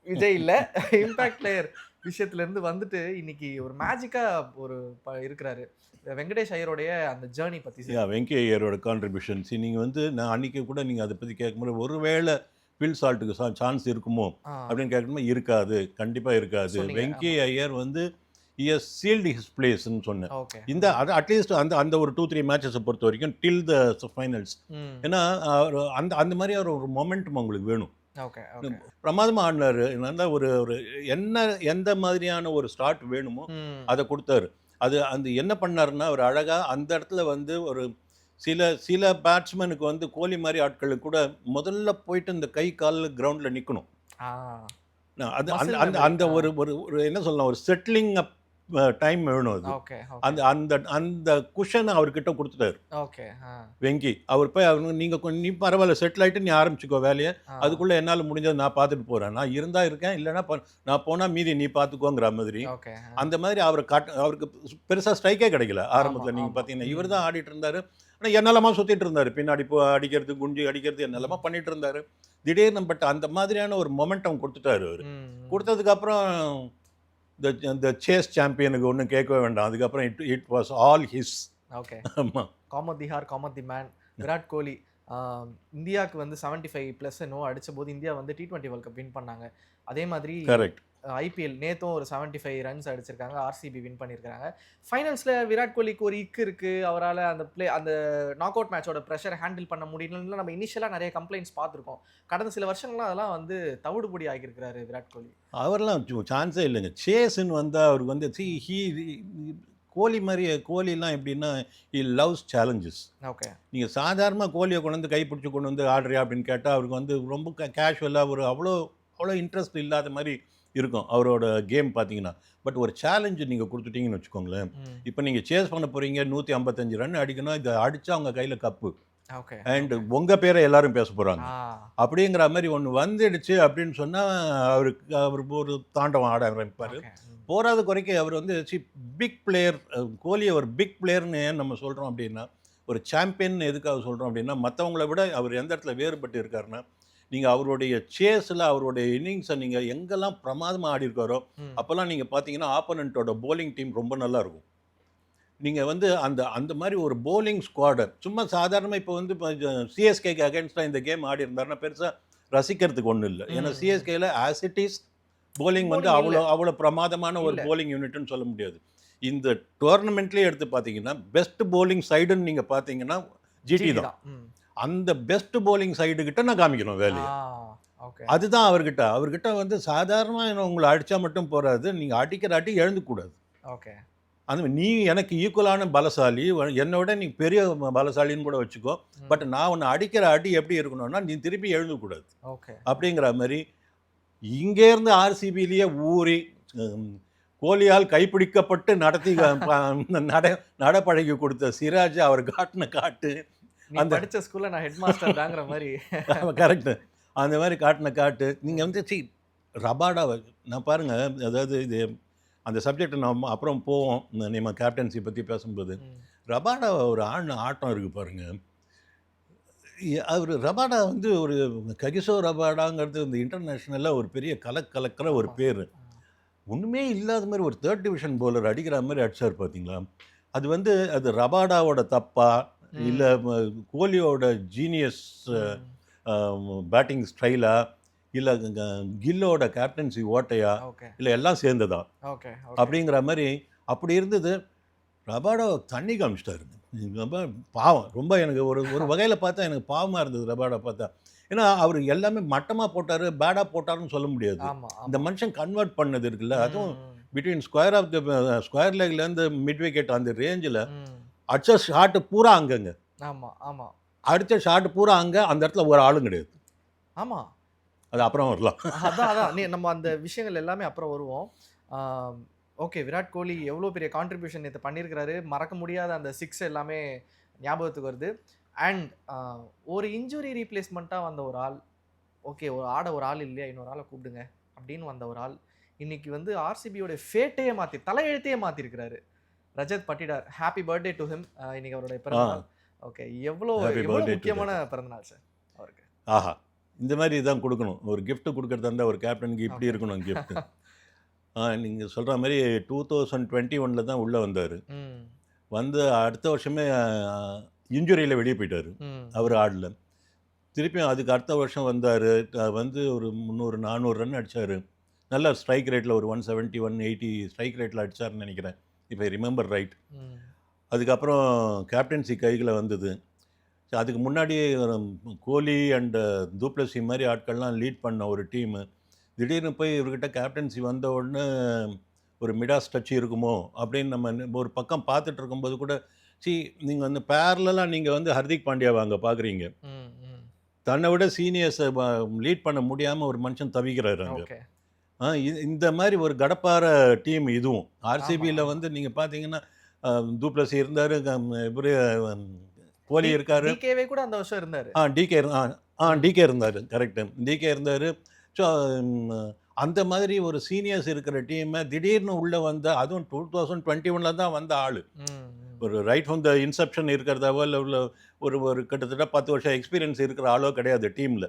விஜய் இல்லை, இம்பேக்ட் பிளேயர் விஷயத்துலேருந்து வந்துட்டு இன்னைக்கு ஒரு மேஜிக்காக இருக்கிறாரு. வெங்கடேஷ் ஐயருடைய அந்த ஜேர்னி பற்றி வெங்கி ஐயரோட கான்ட்ரிபியூஷன்ஸ் நீங்கள் வந்து நான் அன்றைக்கி கூட நீங்கள் அதை பற்றி கேட்கும்போது ஒருவேளை ஃபில் சால்ட்டுக்கு சான்ஸ் இருக்குமோ அப்படின்னு கேட்கும்போது இருக்காது, கண்டிப்பாக இருக்காது. வெங்கி ஐயர் வந்து சீல்டு ஹிஸ் பிளேஸ்ன்னு சொன்னேன். இந்த அது அட்லீஸ்ட் அந்த ஒரு 2-3 மேட்சஸை பொறுத்த வரைக்கும் டில் த ஃபைனல்ஸ். ஏன்னா அந்த மாதிரி ஒரு மொமெண்டம் உங்களுக்கு வேணும். பிரமாதமாக ஆடினார். நல்லா ஒரு எந்த மாதிரியான ஒரு ஸ்டார்ட் வேணுமோ அதை கொடுத்தாரு. அந்த என்ன பண்ணாருன்னா அவர் அழகாக அந்த இடத்துல வந்து ஒரு சில பேட்ஸ்மேனுக்கு வந்து கோலி மாதிரி ஆட்களுக்கு கூட முதல்ல போயிட்டு இந்த கை காலில் கிரவுண்டில் நிற்கணும். அது அந்த ஒரு என்ன சொல்லலாம், ஒரு செட்டிலிங் அப் டைம் வேணும். அது அந்த குஷனை அவர்கிட்ட கொடுத்துட்டாரு வெங்கி. அவர் போய் நீ பரவாயில்ல செட்டில் ஆகிட்டு நீ ஆரம்பிச்சுக்கோ வேலையை, அதுக்குள்ளே என்னால் முடிஞ்சதை நான் பார்த்துட்டு போகிறேன், நான் இருந்தால் இருக்கேன், இல்லைன்னா நான் போனால் மீதி நீ பார்த்துக்கோங்கிற மாதிரி. அந்த மாதிரி அவருக்கு பெருசாக ஸ்ட்ரைக்கே கிடைக்கல ஆரம்பத்தில். நீங்கள் பார்த்தீங்கன்னா இவர் தான் ஆடிட்டு இருந்தார், ஆனால் என்னெல்லாமா சுற்றிட்டு இருந்தார், பின்னாடி அடிக்கிறது, குஞ்சு அடிக்கிறது, என்னெல்லாமா பண்ணிட்டு இருந்தார். திடீர்னு பட் அந்த மாதிரியான ஒரு மொமெண்டம் கொடுத்துட்டாரு அவர். கொடுத்ததுக்கப்புறம் இந்த சேஸ் சாம்பியனுக்கு ஒன்றும் கேட்கவே வேண்டாம். அதுக்கப்புறம் it was all his. Okay, ஆமாம். Cometh the hour, cometh the man. Virat Kohli இந்தியாவுக்கு வந்து 75+ என்னவோ அடித்த போது இந்தியா வந்து T20 வேர்ல்ட் கப் வின் பண்ணாங்க. அதே மாதிரி கரெக்ட் ஐபிஎல் நேற்றும் ஒரு 75 ரன்ஸ் அடிச்சிருக்காங்க, ஆர்சிபி வின் பண்ணியிருக்காங்க. ஃபைனல்ஸில் விராட் கோலிக்கு ஒரு இருக்குது, அவரால் அந்த நாக் அவுட் மேட்சோட ப்ரெஷரை ஹேண்டில் பண்ண முடியலன்னு நம்ம இனிஷியலாக நிறைய கம்ப்ளைண்ட்ஸ் பார்த்துருக்கோம். கடந்த சில வருஷங்கள்லாம் அதெல்லாம் வந்து தவிடுபடி ஆகியிருக்கிறாரு விராட் கோலி. அவரெல்லாம் சான்ஸே இல்லைங்க. சேஸ்ன்னு வந்தால் அவருக்கு வந்து கோலிலாம் எப்படின்னா ஹி லவ்ஸ் சேலஞ்சஸ். ஓகே, நீங்கள் சாதாரணமாக கோலியை கொண்டு வந்து கைப்பிடிச்சி கொண்டு வந்து ஆடுறியா அப்படின்னு கேட்டால் அவருக்கு வந்து ரொம்ப கேஷுவலாக ஒரு அவ்வளோ இன்ட்ரெஸ்ட் இல்லாத மாதிரி இருக்கும் அவரோட கேம் பார்த்தீங்கன்னா. பட் ஒரு சேலஞ்சு நீங்கள் கொடுத்துட்டீங்கன்னு வச்சுக்கோங்களேன், இப்போ நீங்கள் சேஸ் பண்ண போகிறீங்க, 155 ரன் அடிக்கணும், இதை அடித்தா அவங்க கையில் கப்பு, அண்ட் உங்கள் பேரை எல்லாரும் பேச போகிறாங்க அப்படிங்கிற மாதிரி ஒன்று வந்துடுச்சு அப்படின்னு சொன்னால் அவர் ஒரு தாண்டவம் ஆட ஆரம்பிப்பார். போராத குறைக்க அவர் வந்து பிக் பிளேயர். கோலியை ஒரு பிக் பிளேயர்னு ஏன் நம்ம சொல்கிறோம் அப்படின்னா ஒரு சாம்பியன் எதுக்காக சொல்கிறோம் அப்படின்னா, மற்றவங்கள விட அவர் எந்த இடத்துல வேறுபட்டு இருக்காருன்னா, நீங்கள் அவருடைய சேஸில் அவருடைய இன்னிங்ஸை நீங்கள் எங்கெல்லாம் பிரமாதமாக ஆடி இருக்காரோ அப்போல்லாம் நீங்கள் பார்த்தீங்கன்னா ஆப்போனண்ட்டோட போலிங் டீம் ரொம்ப நல்லா இருக்கும். நீங்கள் வந்து அந்த அந்த மாதிரி ஒரு போலிங் ஸ்குவாடை சும்மா சாதாரணமாக இப்போ வந்து சிஎஸ்கேக்கு அகேன்ஸ்டாக இந்த கேம் ஆடி இருந்தாருன்னா பெருசாக ரசிக்கிறதுக்கு ஒன்றும் இல்லை. ஏன்னா சிஎஸ்கேயில் ஆஸ் இட் இஸ் போலிங் வந்து அவ்வளோ பிரமாதமான ஒரு போலிங் யூனிட்னு சொல்ல முடியாது. இந்த டோர்னமெண்ட்லேயே எடுத்து பார்த்தீங்கன்னா பெஸ்ட் போலிங் சைடுன்னு நீங்கள் பார்த்தீங்கன்னா ஜிடி தான். அந்த பெஸ்ட் போலிங் சைடு கிட்ட நான் காமிக்கணும் வேலையை. அதுதான் அவர்கிட்ட வந்து சாதாரணமாக உங்களை அடித்தா மட்டும் போகாது, நீங்கள் அடிக்கிற அடி எழுந்துக்கூடாது. ஓகே, அந்த நீ எனக்கு ஈக்குவலான பலசாலி, என்னோட நீ பெரிய பலசாலின்னு கூட வச்சுக்கோ, பட் நான் உன்னை அடிக்கிற அடி எப்படி இருக்கணும்னா நீ திருப்பி எழுந்துக்கூடாது. ஓகே, அப்படிங்கிற மாதிரி இங்கேருந்து ஆர்சிபிலேயே ஊறி கோலியால் கைப்பிடிக்கப்பட்டு நடத்தி நடப்பழகி கொடுத்த சிராஜ் அவர் காட்டின காட்டு, அந்த படித்த ஸ்கூலில் நான் ஹெட் மாஸ்டர் தாங்கிற மாதிரி கரெக்டு, அந்த மாதிரி காட்டின காட்டு. நீங்கள் வந்து ரபாடாவை நான் பாருங்கள், அதாவது இது அந்த சப்ஜெக்டை நம்ம அப்புறம் போவோம் நம்ம கேப்டன்சி பற்றி பேசும்போது. ரபாடா ஒரு ஆட்டம் இருக்குது பாருங்கள். அவர் ரபாடா வந்து ஒரு ககிசோ ரபாடாங்கிறது இந்த இன்டர்நேஷ்னலில் ஒரு பெரிய கலக்கிற ஒரு பேர். ஒன்றுமே இல்லாத மாதிரி ஒரு 3rd டிவிஷன் பவுலர் அடிக்கிற மாதிரி அடிச்சார் பார்த்தீங்களா. அது வந்து அது ரபாடாவோட தப்பா இல்லை கோலியோட ஜீனியஸ் பேட்டிங் ஸ்டைலா இல்லை கில்லோட கேப்டன்சி ஓட்டையா இல்லை எல்லாம் சேர்ந்ததா அப்படிங்கிற மாதிரி அப்படி இருந்தது. ரபாடா தண்ணி காமிச்சிட்டாரு. ரொம்ப பாவம், ரொம்ப எனக்கு ஒரு வகையில் பார்த்தா எனக்கு பாவமாக இருந்தது ரபாடா பார்த்தா. ஏன்னா அவர் எல்லாமே மட்டமாக போட்டார், பேடாக போட்டாருன்னு சொல்ல முடியாது. இந்த மனுஷன் கன்வெர்ட் பண்ணது இருக்குல்ல, அதுவும் பிட்வீன் ஸ்கொயர் லெக்லேருந்து மிட் விக்கெட் அந்த ரேஞ்சில் அடிச்ச ஷாட்டு பூரா அங்கங்க. அடித்த ஷாட்டு பூரா அங்கே, அந்த இடத்துல ஒரு ஆளும் கிடையாது. ஆமாம், அது அப்புறம் வரலாம். அதான் நம்ம அந்த விஷயங்கள் எல்லாமே அப்புறம் வருவோம். ஓகே, விராட் கோலி எவ்வளோ பெரிய கான்ட்ரிபியூஷன் நேற்று பண்ணியிருக்கிறாரு, மறக்க முடியாத அந்த 6 எல்லாமே ஞாபகத்துக்கு வருது. அண்ட் ஒரு இன்ஜுரி ரீப்ளேஸ்மெண்ட்டாக வந்த ஒரு ஆள், ஓகே ஒரு ஆள் இல்லையா, இன்னொரு ஆளை கூப்பிடுங்க அப்படின்னு வந்த ஒரு ஆள் இன்னைக்கு வந்து ஆர்சிபியோட ஃபேட்டையே தலையெழுத்தையே மாற்றிருக்கிறாரு. Rajat Patidar, happy birthday to him. இன்னைக்கு அவருடைய பிறந்தநாள். ஓகே, எவ்வளோ முக்கியமான பிறந்தநாள் சார் அவருக்கு. ஆஹா, இந்த மாதிரி தான் கொடுக்கணும். ஒரு கிஃப்ட் கொடுக்கறதா இருந்தால் ஒரு கேப்டனுக்கு இப்படி இருக்கணும் கிஃப்ட். நீங்கள் சொல்கிற மாதிரி 2021 தான் உள்ளே வந்தார். வந்து அடுத்த வருஷமே இன்ஜுரியில் வெளியே போயிட்டார், அவர் ஆடல. திருப்பியும் அதுக்கு அடுத்த வருஷம் வந்தார், வந்து ஒரு 300-400 ரன் அடித்தார். நல்ல ஸ்ட்ரைக் ரேட்டில் ஒரு 170 180 ஸ்ட்ரைக் ரேட்டில் அடித்தார்னு நினைக்கிறேன், இப்போ ரிமெம்பர் ரைட். அதுக்கப்புறம் கேப்டன்சி கைகளை வந்தது. அதுக்கு முன்னாடி கோலி அண்ட் டூப்ளசி மாதிரி ஆட்கள்லாம் லீட் பண்ண ஒரு டீமு திடீர்னு போய் இவர்கிட்ட கேப்டன்சி வந்த உடனே ஒரு மிடாஸ் டச் இருக்குமோ அப்படின்னு நம்ம ஒரு பக்கம் பார்த்துட்டு இருக்கும்போது கூட, நீங்கள் வந்து பேரலாக நீங்கள் வந்து ஹர்திக் பாண்டியாவை அங்கே பார்க்குறீங்க. தன்னை விட சீனியர்ஸை லீட் பண்ண முடியாமல் ஒரு மனுஷன் தவிக்கிறாரு அங்கே. இந்த மாதிரி ஒரு கடப்பார டீம் இதுவும். ஆர்சிபியில் வந்து நீங்கள் பார்த்தீங்கன்னா டூப்ளசி இருந்தார், இவர் கோலி இருக்காரு, டிகேவே கூட அந்த வருஷம் இருந்தார். டிகே இருந்தார், கரெக்டு, டிகே இருந்தார். ஸோ அந்த மாதிரி ஒரு சீனியர்ஸ் இருக்கிற டீமை திடீர்னு உள்ளே வந்த, அதுவும் 2021 தான் வந்த ஆள். ஒரு ரைட் ஃப்ரம் த இன்செப்ஷன் இருக்கிறதாவோ இல்லை ஒரு கிட்டத்தட்ட 10 வருஷம் எக்ஸ்பீரியன்ஸ் இருக்கிற ஆளோ கிடையாது டீமில்.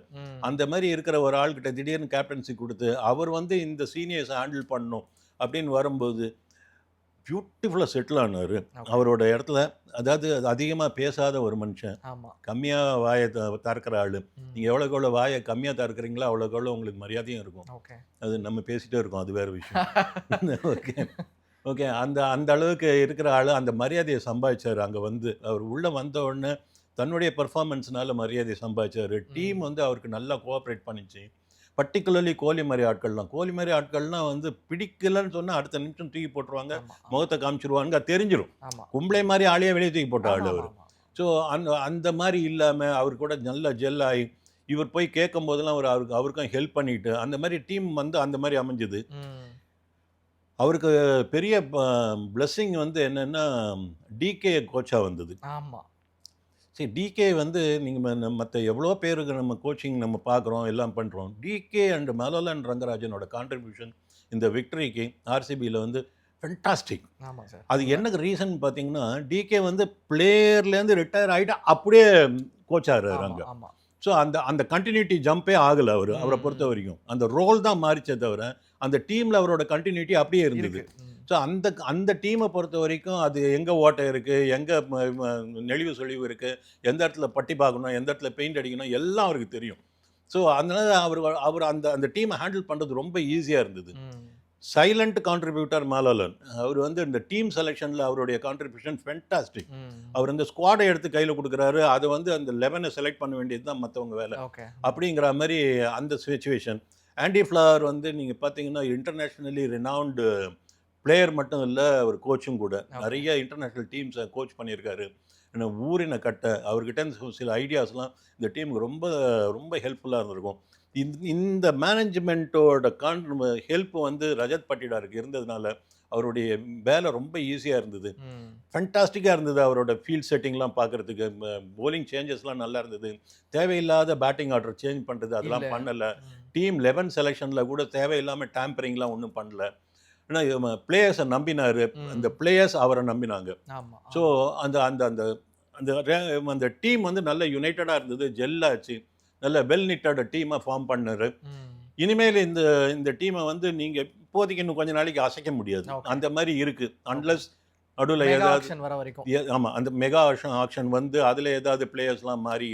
அந்த மாதிரி இருக்கிற ஒரு ஆள்கிட்ட திடீர்னு கேப்டன்சி கொடுத்து அவர் வந்து இந்த சீனியர்ஸை ஹேண்டில் பண்ணணும் அப்படின்னு வரும்போது பியூட்டிஃபுல்லாக செட்டில் ஆனார் அவரோட இடத்துல. அதாவது அதிகமாக பேசாத ஒரு மனுஷன், கம்மியாக வாயை திறக்கிற ஆள். நீங்கள் எவ்வளோக்கு எவ்வளோ வாயை கம்மியாக திறக்கிறீங்களோ அவ்வளோக்கு எவ்வளோ உங்களுக்கு மரியாதையும் இருக்கும். அது நம்ம பேசிகிட்டே இருக்கோம், அது வேறு விஷயம். ஓகே, அந்த அளவுக்கு இருக்கிற ஆள் அந்த மரியாதையை சம்பாதிச்சார். அங்கே வந்து அவர் உள்ளே வந்த உடனே தன்னுடைய பர்ஃபார்மன்ஸ்னால மரியாதையை சம்பாதிச்சார். டீம் வந்து அவருக்கு நல்லா கோஆப்ரேட் பண்ணிச்சு. பர்டிகுலர்லி கோலி மாதிரி ஆட்கள்லாம் வந்து பிடிக்கலன்னு சொன்னால் அடுத்த நிமிஷம் தூக்கி போட்டுருவாங்க, முகத்தை காமிச்சிருவாங்க, தெரிஞ்சிடும். கும்பளை மாதிரி ஆளையே வெளியே தூக்கி போட்ட ஆள் அவர். ஸோ அந்த மாதிரி இல்லாமல் அவர் கூட நல்லா ஜெல் ஆகி இவர் போய் கேட்கும் போதெல்லாம் அவருக்கும் ஹெல்ப் பண்ணிட்டு அந்த மாதிரி டீம் வந்து அந்த மாதிரி அமைஞ்சுது. அவருக்கு பெரிய பிளெஸ்ஸிங் வந்து என்னென்னா டிகே கோச்சாக வந்தது. சரி, டிகே வந்து நீங்கள் மற்ற எவ்வளோ பேருக்கு நம்ம கோச்சிங் நம்ம பார்க்குறோம், எல்லாம் பண்ணுறோம். டிகே அண்ட் மலோலன் ரங்கராஜனோட கான்ட்ரிபியூஷன் இந்த விக்டரிக்கு ஆர்சிபியில் வந்து ஃபென்டாஸ்டிக். ஆமாம் சார். அது என்னக்கு ரீசன் பார்த்தீங்கன்னா, டிகே வந்து பிளேயர்லேருந்து ரிட்டையர் ஆகிட்டு அப்படியே கோச் ஆகிறாங்க. ஆமாம். ஸோ அந்த கண்டினியூட்டி ஜம்பே ஆகலை அவரை பொறுத்த வரைக்கும். அந்த ரோல் தான் மாறிச்சே தவிர அந்த டீமில் அவரோட கண்டினியூட்டி அப்படியே இருந்தது. ஸோ அந்த டீமை பொறுத்த வரைக்கும் அது எங்கே ஓட்டை இருக்குது, எங்கே நெளிவு சொலிவு இருக்குது, எந்த இடத்துல பட்டி பார்க்கணும், எந்த இடத்துல பெயிண்ட் அடிக்கணும் எல்லாம் அவருக்கு தெரியும். ஸோ அதனால அவர் அந்த டீமை ஹேண்டில் பண்ணுறது ரொம்ப ஈஸியாக இருந்தது. சைலண்ட் கான்ட்ரிபியூட்டர் மாலலன், அவர் வந்து இந்த டீம் செலெக்ஷனில் அவருடைய கான்ட்ரிபியூஷன் ஃபென்டாஸ்டிக். அவர் இந்த ஸ்குவாடை எடுத்து கையில் கொடுக்குறாரு, அதை வந்து அந்த 11 செலக்ட் பண்ண வேண்டியது தான் மற்றவங்க வேலை அப்படிங்கிற மாதிரி அந்த சுச்சுவேஷன். ஆண்டி ஃப்ளவர் வந்து நீங்கள் பார்த்தீங்கன்னா இன்டர்நேஷ்னலி ரினவுண்டு பிளேயர் மட்டும் இல்லை, அவர் கோச்சும் கூட. நிறைய இன்டர்நேஷ்னல் டீம்ஸை கோச் பண்ணியிருக்காரு. ஏன்னா ஊரின கட்ட அவர்கிட்ட சில ஐடியாஸ்லாம் இந்த டீமுக்கு ரொம்ப ரொம்ப ஹெல்ப்ஃபுல்லாக இருந்திருக்கும். இந்த மேனேஜ்மெண்ட்டோட ஹெல்ப் வந்து ரஜத் பட்டிடாருக்கு இருந்ததுனால அவருடைய வேலை ரொம்ப ஈஸியாக இருந்தது. ஃபென்டாஸ்டிக்காக இருந்தது. அவரோட ஃபீல்ட் செட்டிங்லாம் பார்க்குறதுக்கு, போலிங் சேஞ்சஸ்லாம் நல்லா இருந்தது. தேவையில்லாத பேட்டிங் ஆர்டர் சேஞ்ச் பண்ணுறது அதெல்லாம் பண்ணலை. டீம் 11 செலெக்ஷனில் கூட தேவையில்லாமல் டேம்பரிங்லாம் ஒன்றும் பண்ணல. ஏன்னா பிளேயர்ஸை நம்பினார், அந்த பிளேயர்ஸ் அவரை நம்பினாங்க. ஸோ அந்த அந்த அந்த அந்த டீம் வந்து நல்ல யுனைட்டடாக இருந்தது, ஜெல்லாச்சு, நல்ல வெல் நிட்டட் டீமை ஃபார்ம் பண்ணார். இனிமேல் இந்த டீமை வந்து நீங்கள் இப்போதைக்கு இன்னும் கொஞ்ச நாளைக்கு அசைக்க முடியாது, அந்த மாதிரி இருக்குது. அன்லஸ் நடுவில் ஏதாவது வர வரைக்கும். ஆமாம், அந்த மெகா ஆக்ஷன் வந்து அதில் ஏதாவது பிளேயர்ஸ்லாம் மாறி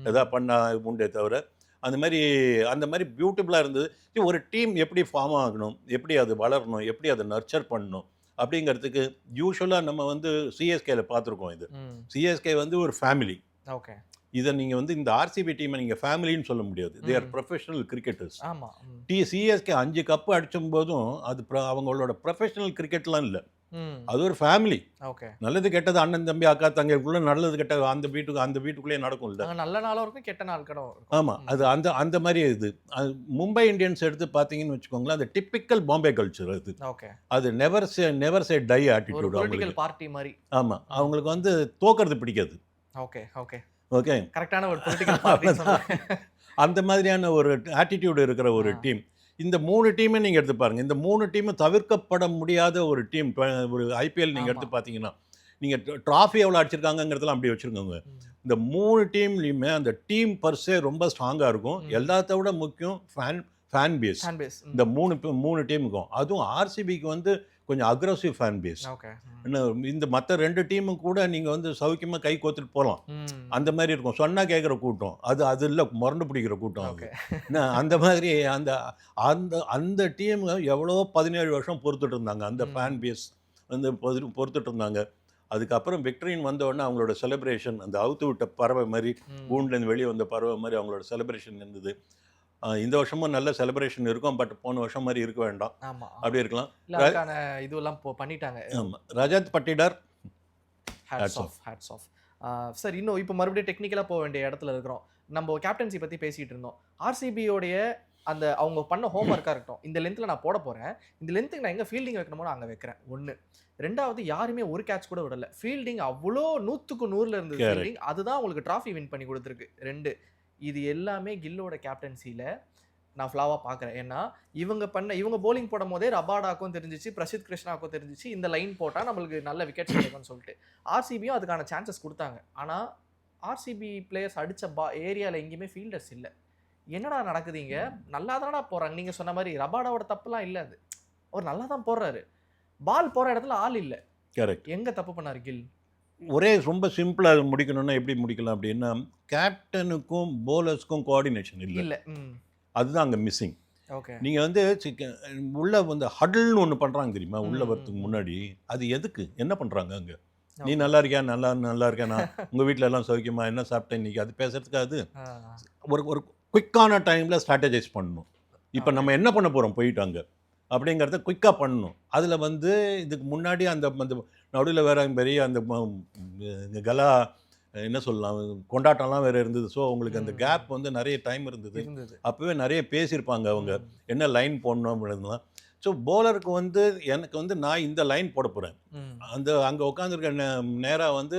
எதாவது பண்ணால் உண்டே தவிர அந்த மாதிரி பியூட்டிஃபுல்லாக இருந்தது. ஒரு டீம் எப்படி ஃபார்ம் ஆகணும், எப்படி அது வளரணும், எப்படி அதை நர்ச்சர் பண்ணணும் அப்படிங்கிறதுக்கு யூஸ்வலாக நம்ம வந்து சிஎஸ்கேல பார்த்துருக்கோம். இது சிஎஸ்கே வந்து ஒரு ஃபேமிலி. ஓகே. இதை நீங்கள் வந்து இந்த ஆர்சிபி டீமை நீங்கள் ஃபேமிலின்னு சொல்ல முடியாது. They are professional cricketers. CSK 5 cup அடிச்சும் போதும் அது அவங்களோட ப்ரொஃபஷனல் கிரிக்கெட்லாம் இல்லை, அது ஒரு ஃபேமிலி. ஓகே. நல்லது கெட்டது அண்ணன் தம்பி அக்கா தங்கைக்குள்ள நல்லது கெட்டது அந்த வீட்டுக்குள்ளேயே நடக்கும் இல்லை, நல்ல நாளும் இருக்கும் கெட்ட நாள் கூட. ஆமாம், அது அந்த மாதிரி இது. மும்பை இந்தியன்ஸ் எடுத்து பார்த்தீங்கன்னு வச்சுக்கோங்களேன், அது டிப்பிக்கல் பாம்பே கல்ச்சர். அது ஓகே. அது நெவர் சே டை ஆட்டிடியூட் அவங்களுக்கு. பார்ட்டி மாதிரி. ஆமாம், அவங்களுக்கு வந்து தோக்கிறது பிடிக்காது. ஓகே ஓகே ஓகே, கரெக்டான ஒரு பொலிட்டிக்கல் பார்ட்டி. அந்த மாதிரியான ஒரு ஆட்டிடியூட் இருக்கிற ஒரு டீம். இந்த 3 டீமை நீங்கள் எடுத்து பாருங்கள். இந்த 3 டீமும் தவிர்க்கப்பட முடியாத ஒரு டீம். ஒரு ஐபிஎல் நீங்கள் எடுத்து பார்த்தீங்கன்னா நீங்கள் ட்ராஃபி எவ்வளோ அடிச்சிருக்காங்கிறதுலாம் அப்படி வச்சுருக்கோங்க. இந்த 3 டீம்லேயுமே அந்த டீம் பர்ஸே ரொம்ப ஸ்ட்ராங்காக இருக்கும். எல்லாத்த விட முக்கியம் ஃபேன் பேஸ். இந்த 3 டீமுக்கும். அதுவும் ஆர்சிபிக்கு வந்து கொஞ்சம் அக்ரெசிவ் ஃபேன் பேஸ். இந்த மற்ற 2 டீமும் கூட நீங்கள் வந்து சௌக்கியமாக கை கோத்துட்டு போகலாம், அந்த மாதிரி இருக்கும். சொன்னால் கேட்குற கூட்டம் அது இல்லை, முரண்டு பிடிக்கிற கூட்டம் அது. அந்த மாதிரி அந்த டீம் எவ்வளோ 17 வருஷம் பொறுத்துட்டு இருந்தாங்க. அந்த ஃபேன் பேஸ் வந்து பொறுத்துட்டு இருந்தாங்க. அதுக்கப்புறம் விக்டரின் வந்தோடனே அவங்களோட செலிப்ரேஷன், அந்த அவுத்து விட்ட பறவை மாதிரி, கூண்டுலேருந்து வெளியே வந்த பறவை மாதிரி அவங்களோட செலிப்ரேஷன் இருந்தது. இந்த வருஷமும் நல்ல செலிப்ரேஷன் இருக்கும், பட் போன வருஷம் மாதிரி இருக்க வேண்டாம். அப்படி இருக்கலாம். இதுவெல்லாம் பண்ணிட்டாங்க. ஆமாம், Rajat Patidar hats off. Sir, இன்னும் இப்போ மறுபடியும் டெக்னிக்கலாக போக வேண்டிய இடத்துல இருக்கிறோம். நம்ம கேப்டன்சி பற்றி பேசிகிட்டு இருந்தோம். ஆர்சிபியோடைய அந்த அவங்க பண்ண ஹோம் ஒர்க்காக இருக்கட்டும், இந்த லென்த்தில் நான் போட போகிறேன், இந்த லென்த்துக்கு நான் எங்கே ஃபீல்டிங் வைக்கணுமோ நான் அங்கே வைக்கிறேன். 1. 2வது, யாருமே ஒரு கேட்ச் கூட விடலை. ஃபீல்டிங் அவ்வளோ 100க்கு 100 இருந்தது ஃபீல்டிங். அதுதான் உங்களுக்கு ட்ராஃபி வின் பண்ணி கொடுத்துருக்கு. 2, இது எல்லாமே கில்லோட கேப்டன்சியில் நான் ஃப்ளாவாக பார்க்குறேன். ஏன்னா இவங்க போலிங் போடும் போதே ரபாடாக்கும் தெரிஞ்சிச்சு, பிரசித் கிருஷ்ணாவுக்கும் தெரிஞ்சிச்சு, இந்த லைன் போட்டால் நம்மளுக்கு நல்ல விக்கெட்ஸ் கிடைக்கும்னு சொல்லிட்டு ஆர்சிபியும் அதுக்கான சான்சஸ் கொடுத்தாங்க. ஆனால் ஆர்சிபி பிளேயர்ஸ் அடித்த ஏரியாவில் எங்கேயுமே ஃபீல்டர்ஸ் இல்லை. என்னடா நடக்குதுங்க, நல்லா தானடா போகிறாங்க. நீங்கள் சொன்ன மாதிரி ரபாடாவோட தப்புலாம் இல்லை, அது அவர் நல்லா தான் போடுறாரு. பால் போகிற இடத்துல ஆள் இல்லை. கரெக்ட். எங்கே தப்பு பண்ணார் கில்? ஒரே ரொம்ப சிம்பிளாக முடிக்கணும்னா எப்படி முடிக்கலாம் அப்படின்னா, கேப்டனுக்கும் போலர்ஸ்க்கும் கோஆர்டினேஷன் இல்லை, அதுதான் அங்கே மிஸ்ஸிங். ஓகே. நீங்கள் வந்து உள்ள வந்து ஹடல்னு ஒன்று பண்ணுறாங்க தெரியுமா, உள்ள வரத்துக்கு முன்னாடி. அது எதுக்கு, என்ன பண்ணுறாங்க அங்கே? நீ நல்லா இருக்கியா, நல்லா இருக்கேனா, உங்கள் வீட்டில் எல்லாம் சௌக்கியமா, என்ன சாப்பிட்டேன் இன்றைக்கி, அது பேசுறதுக்கு அது ஒரு குயிக்கான டைமில் ஸ்ட்ராட்டஜைஸ் பண்ணணும். இப்போ நம்ம என்ன பண்ண போகிறோம் போயிட்டாங்க அப்படிங்கிறத குயிக்காக பண்ணணும். அதில் வந்து இதுக்கு முன்னாடி அந்த நடுவில் வேற பெரிய அந்த கலா என்ன சொல்லலாம் கொண்டாட்டம்லாம் வேறு இருந்தது. ஸோ உங்களுக்கு அந்த கேப் வந்து நிறைய டைம் இருந்தது. அப்போவே நிறைய பேசியிருப்பாங்க அவங்க என்ன லைன் போடணும் அப்படின்லாம். ஸோ போலருக்கு வந்து எனக்கு வந்து நான் இந்த லைன் போட போகிறேன், அந்த அங்கே உட்காந்துருக்க நேராக வந்து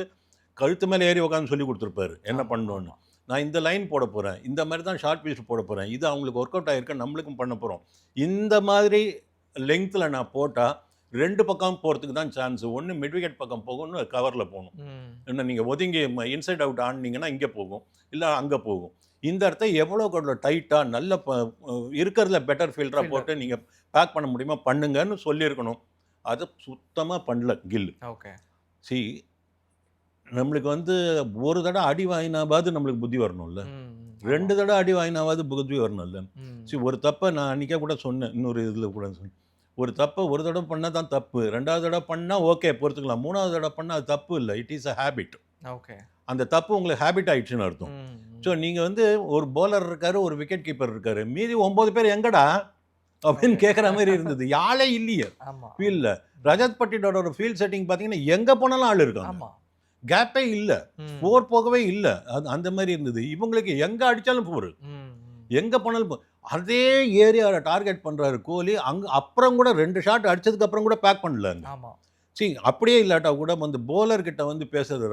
கழுத்து மேலே ஏறி உட்காந்து சொல்லி கொடுத்துருப்பாரு என்ன பண்ணணுன்னு. நான் இந்த லைன் போட போகிறேன், இந்த மாதிரி தான் ஷார்ட் பீஸ் போட போகிறேன், இது அவங்களுக்கு ஒர்க் அவுட் ஆகிருக்க, நம்மளுக்கும் பண்ண போகிறோம். இந்த மாதிரி லெங்க்த்தில் நான் போட்டால் 2 பக்கம் போகிறதுக்கு தான் சான்ஸ். ஒன்று மிட் விக்கெட் பக்கம் போகணும், கவரில் போகணும். என்ன நீங்கள் ஒதுங்கி இன்சைட் அவுட் ஆடினீங்கன்னா இங்கே போகும், இல்லை அங்கே போகும். இந்த இடத்த எவ்வளோ டைட்டாக நல்ல இருக்கிறதுல பெட்டர் ஃபீல்டராக போட்டு நீங்கள் பேக் பண்ண முடியுமா பண்ணுங்கன்னு சொல்லியிருக்கணும். அதை சுத்தமாக பண்ணல கில். ஓகே. சி நம்மளுக்கு வந்து ஒரு தடவை அடி வாங்கினாவது நம்மளுக்கு புத்தி வரணும்ல, 2 தடவை அடி வாங்கினாவது புத்தி வரணும்ல. சரி, ஒரு தப்பை நான் அன்றைக்கே கூட சொன்னேன், இன்னொரு இதில் கூட சொன்னேன், ஒரு தப்பை ஒரு தடவை பண்ணால் தான் தப்பு, 2வது தடவை பண்ணால் ஓகே பொறுத்துக்கலாம், 3வது தடவை பண்ணால் அது தப்பு இல்லை, it is a habit. Okay. அந்த தப்பு உங்களுக்கு ஹேபிட் ஆயிடுச்சுன்னு அர்த்தம். ஸோ நீங்கள் வந்து ஒரு பவுலர் இருக்காரு, ஒரு விக்கெட் கீப்பர் இருக்காரு, மீதி 9 பேர் எங்கடா அப்படின்னு கேட்குற மாதிரி இருந்தது. யாழே இல்லையே ஃபீல்டில். ரஜத் பட்டியோட ஒரு ஃபீல்ட் செட்டிங் பார்த்தீங்கன்னா எங்கே போனாலும் ஆள் இருக்காங்க, கேப்பே இல்லை, 4 போகவே இல்லை, அந்த மாதிரி இருந்தது. இவங்களுக்கு எங்கே அடித்தாலும் 4, எங்கே போனாலும் அதே ஏரியாவில் டார்கெட் பண்ணுறாரு கோலி. அங்கே அப்புறம் கூட 2 ஷாட் அடித்ததுக்கு அப்புறம் கூட பேக் பண்ணல. சரி, அப்படியே இல்லாட்டா கூட வந்து போலர்கிட்ட வந்து பேசுறது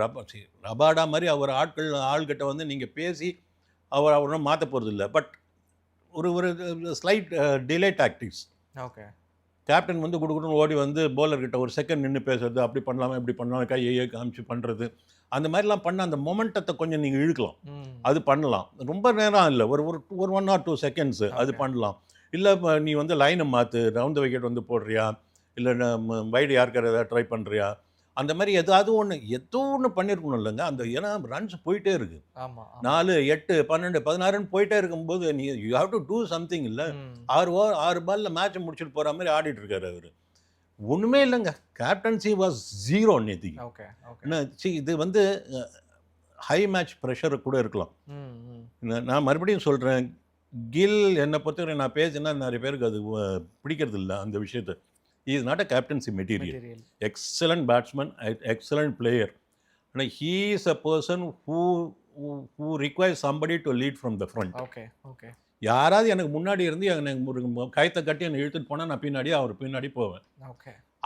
ரபாடா மாதிரி அவர் ஆள்கிட்ட வந்து நீங்கள் பேசி அவரை மாற்ற போகிறது இல்லை. பட் ஒரு slight delay tactics. Okay. Captain வந்து குடுக்குன்னு ஓடி வந்து போலர்கிட்ட ஒரு செகண்ட் நின்று பேசுறது, அப்படி பண்ணலாமா இப்படி பண்ணலாம், கையை காமிச்சு பண்ணுறது, அந்த மாதிரிலாம் பண்ண அந்த மொமெண்டத்தை கொஞ்சம் நீங்கள் இழுக்கலாம். அது பண்ணலாம். ரொம்ப நேரம் இல்லை, ஒரு 1 or 2 செகண்ட்ஸு அது பண்ணலாம். இல்லை நீ வந்து லைனை மாற்று, ரவுண்ட் த விக்கெட் வந்து போடுறியா, இல்லை வைடு யாருக்கார ஏதாவது ட்ரை பண்ணுறியா, அந்த மாதிரி ஏதோ ஒன்று பண்ணியிருக்கணும் இல்லைங்க. அந்த ஏன்னா ரன்ஸ் போயிட்டே இருக்கு, 4, 8, 12, 16 போயிட்டே இருக்கும்போது நீ you have to do something. இல்லை 6 பாலில் மேட்சை முடிச்சுட்டு போகிற மாதிரி ஆடிட்டு இருக்காரு அவர். ஒன்றுமே இல்லைங்க. கேப்டன்சி வாஸ் 0 நேத்திக்கு. என்ன இது வந்து ஹை மேட்ச் ப்ரெஷர் கூட இருக்கலாம். நான் மறுபடியும் சொல்கிறேன், கில் என்னை பொறுத்தவரை நான் பேசினா நிறைய பேருக்கு அது பிடிக்கிறது இல்லை அந்த விஷயத்தை. He is not a captaincy material. Excellent batsman, excellent player. And he is a person who requires somebody to lead from the front. Okay. யாராவது எனக்கு முன்னாடி இருந்து எனக்கு ஒரு கயத்தை கட்டி என்னை இழுத்துட்டு போனால் நான் அவர் பின்னாடி போவேன்.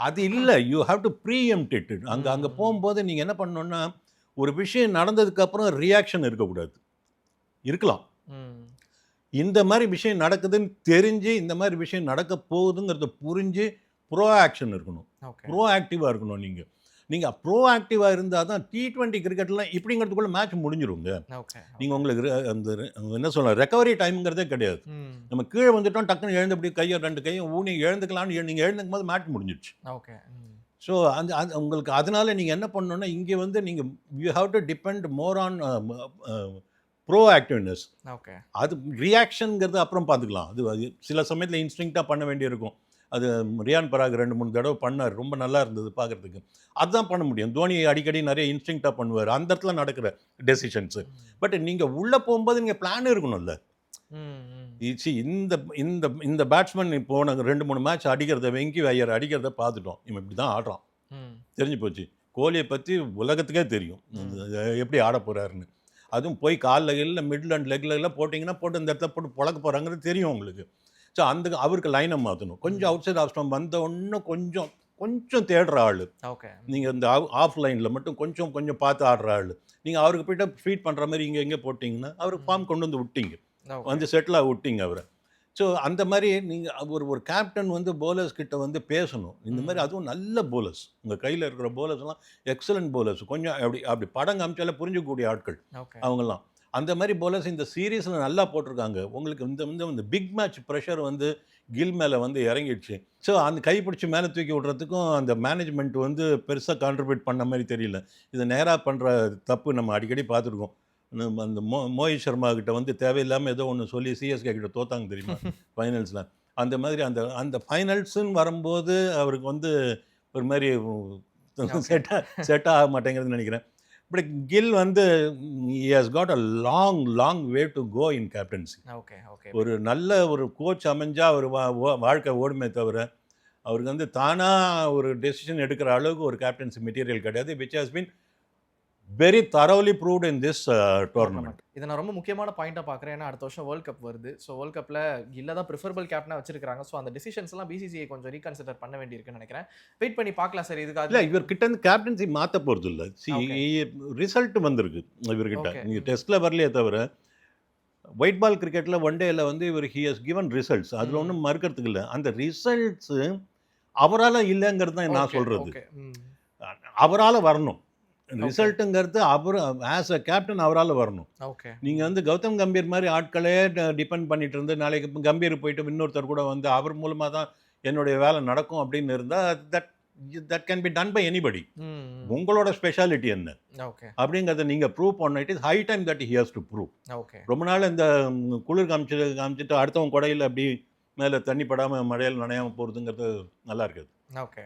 அது இல்லை, யூ ஹாவ் டு ப்ரீஎம்ப்ட் இட். அங்கே போகும்போது நீங்கள் என்ன பண்ணணுன்னா, ஒரு விஷயம் நடந்ததுக்கப்புறம் ரியாக்ஷன் இருக்கக்கூடாது. இருக்கலாம், இந்த மாதிரி விஷயம் நடக்குதுன்னு தெரிஞ்சு, இந்த மாதிரி விஷயம் நடக்க போகுதுங்கிறத புரிஞ்சு ப்ரோ ஆக்ஷன் இருக்கணும், ப்ரோ ஆக்டிவாக இருக்கணும். நீங்கள் ப்ரோ ஆக்டிவாக இருந்தால் தான் T20 கிரிக்கெட்லாம் இப்படிங்கிறதுக்குள்ள மேட்ச் முடிஞ்சிருங்க. நீங்கள் உங்களுக்கு அந்த என்ன சொல்லலாம், ரெக்கவரி டைம்ங்கிறதே கிடையாது. நம்ம கீழே வந்துட்டோம், டக்குன்னு எழுந்து அப்படி கையை 2 கையும் ஊனி எழுந்துக்கலாம்னு நீங்கள் எழுந்துக்கும் போது மேட்ச் முடிஞ்சிடுச்சு. ஸோ அந்த உங்களுக்கு அதனால நீங்கள் என்ன பண்ணணுன்னா, இங்கே வந்து நீங்கள் you have to depend more on bro activeness. அது ரியாக்ஷனுங்கிறது அப்புறம் பார்த்துக்கலாம். அது சில சமயத்தில் இன்ஸ்டிங்க்டாக பண்ண வேண்டியிருக்கும். அது ரியான் பராக் 2-3 தடவை பண்ணார், ரொம்ப நல்லா இருந்தது பார்க்குறதுக்கு. அதுதான் பண்ண முடியும். தோனி அடிக்கடி நிறைய இன்ஸ்டிங்க்டாக பண்ணுவார், அந்த இடத்துல நடக்கிற டெசிஷன்ஸு. பட் நீங்கள் உள்ளே போகும்போது நீங்கள் பிளான் இருக்கணும்ல. இந்த இந்த இந்த பேட்ஸ்மேன் போன 2-3 மேட்ச் அடிக்கிறத, வெங்கி ஐயர் அடிக்கிறத பார்த்துட்டோம். இவன் இப்படி தான் ஆடுறான், தெரிஞ்சு போச்சு. கோலியை பற்றி உலகத்துக்கே தெரியும் எப்படி ஆட போகிறாருன்னு. அதுவும் போய் காலில் இல்லை மிடில் அண்ட் லெக்கில் போட்டிங்கன்னா போட்டு இந்த இடத்துல போட்டு பொழக்க போகிறாங்கிறது தெரியும் உங்களுக்கு. ஸோ அவருக்கு லைனை மாற்றணும். கொஞ்சம் அவுட் சைட் ஆஃப் ஸ்டம்ப் வந்த ஒன்று கொஞ்சம் தேடுற ஆள். நீங்கள் இந்த ஆஃப் லைனில் மட்டும் கொஞ்சம் பார்த்து ஆடுற ஆள். நீங்கள் அவருக்கு போய்ட்டு ஃபீட் பண்ணுற மாதிரி இங்கே போட்டிங்கன்னா அவருக்கு ஃபார்ம் கொண்டு வந்து விட்டீங்க, வந்து செட்டிலாக விட்டீங்க அவரை. ஸோ அந்த மாதிரி நீங்கள் ஒரு கேப்டன் வந்து போலர்ஸ் கிட்ட வந்து பேசணும் இந்த மாதிரி. அதுவும் நல்ல போலர்ஸ், உங்கள் கையில் இருக்கிற போலர்ஸ்லாம் எக்ஸலண்ட் போலர்ஸ், கொஞ்சம் அப்படி படம் காமிச்சாலே புரிஞ்சக்கூடிய ஆட்கள் அவங்கெல்லாம். அந்த மாதிரி போலர்ஸ் இந்த சீரீஸில் நல்லா போட்டிருக்காங்க. உங்களுக்கு இந்த பிக் மேட்ச் ப்ரெஷர் வந்து கில் மேலே வந்து இறங்கிடுச்சு. ஸோ அந்த கைப்பிடிச்சி மேலே தூக்கி விட்றதுக்கும் அந்த மேனேஜ்மெண்ட் வந்து பெருசாக கான்ட்ரிபியூட் பண்ண மாதிரி தெரியல. இது நேராக பண்ணுற தப்பு நம்ம அடிக்கடி பார்த்துருக்கோம். அந்த மோஹித் சர்மா கிட்ட வந்து தேவையில்லாமல் ஏதோ ஒன்று சொல்லி சிஎஸ்கே கிட்ட தோத்தாங்க தெரியுமா ஃபைனல்ஸில். அந்த மாதிரி அந்த ஃபைனல்ஸுன்னு வரும்போது அவருக்கு வந்து ஒரு மாதிரி செட் ஆக மாட்டேங்கிறதுன்னு நினைக்கிறேன். பட் கில் வந்து he has got a long way to go in captaincy. ஒரு நல்ல ஒரு கோச் அமைஞ்சா அவர் வாழ்க்கை ஓடுமே தவிர அவருக்கு வந்து தானாக ஒரு டெசிஷன் எடுக்கிற அளவுக்கு ஒரு கேப்டன்சி மெட்டீரியல் கிடையாது. which has been very thoroughly proved in this tournament. இதை நான் ரொம்ப முக்கியமான பாயிண்டாக பார்க்குறேன். ஏன்னா அடுத்த வருஷம் வேர்ல்ட் கப் வருது. ஸோ வேர்ல்ட் கப்பில் கில்ல தான் ப்ரிஃபரபிள் கேப்டனாக வச்சிருக்காங்க. ஸோ அந்த டிசிஷன்ஸ்லாம் பிசிசிஐ கொஞ்சம் ரீகன்சிடர் பண்ண வேண்டியிருக்குன்னு நினைக்கிறேன். வெயிட் பண்ணி பார்க்கலாம் சார். இதுக்காக இல்லை, இவர்கிட்ட இருந்து கேப்டன்சி மாற்ற போகிறது இல்லை. ரிசல்ட் வந்திருக்கு இவர்கிட்ட. நீங்கள் டெஸ்ட்டில் வரலையே தவிர ஒயிட் பால் கிரிக்கெட்டில் ஒன் டேயில் வந்து இவர் ஹி ஹஸ் கிவன் ரிசல்ட்ஸ். அதில் ஒன்றும் மறுக்கிறதுக்கு இல்லை. அந்த ரிசல்ட்ஸு அவரால் இல்லைங்கிறது தான் நான் சொல்கிறது. ஓகே. அவரால் வரணும். ரிசல்ட்டுங்கிறது அவர் ஆஸ் அ கேப்டன் அவரால் வரணும். ஓகே. நீங்கள் வந்து கௌதம் கம்பீர் மாதிரி ஆட்களே டிபெண்ட் பண்ணிட்டு இருந்து நாளைக்கு கம்பீர் போயிட்டு இன்னொருத்தர் கூட வந்து அவர் மூலமாக தான் என்னுடைய வேலை நடக்கும் அப்படின்னு இருந்தால் that can be done by anybody. உங்களோட ஸ்பெஷாலிட்டி என்ன ஓகே. அப்படிங்கிறத நீங்கள் ப்ரூவ் பண்ண. It is high time that he has to prove. Okay. ரொம்ப நாள் இந்த குளிர் காமிச்சிட்டு அடுத்தவங்க கொடையில் அப்படி மேலே தண்ணி படாமல் மழையில் நனையாமல் போகிறதுங்கிறது நல்லா இருக்குது. ஓகே.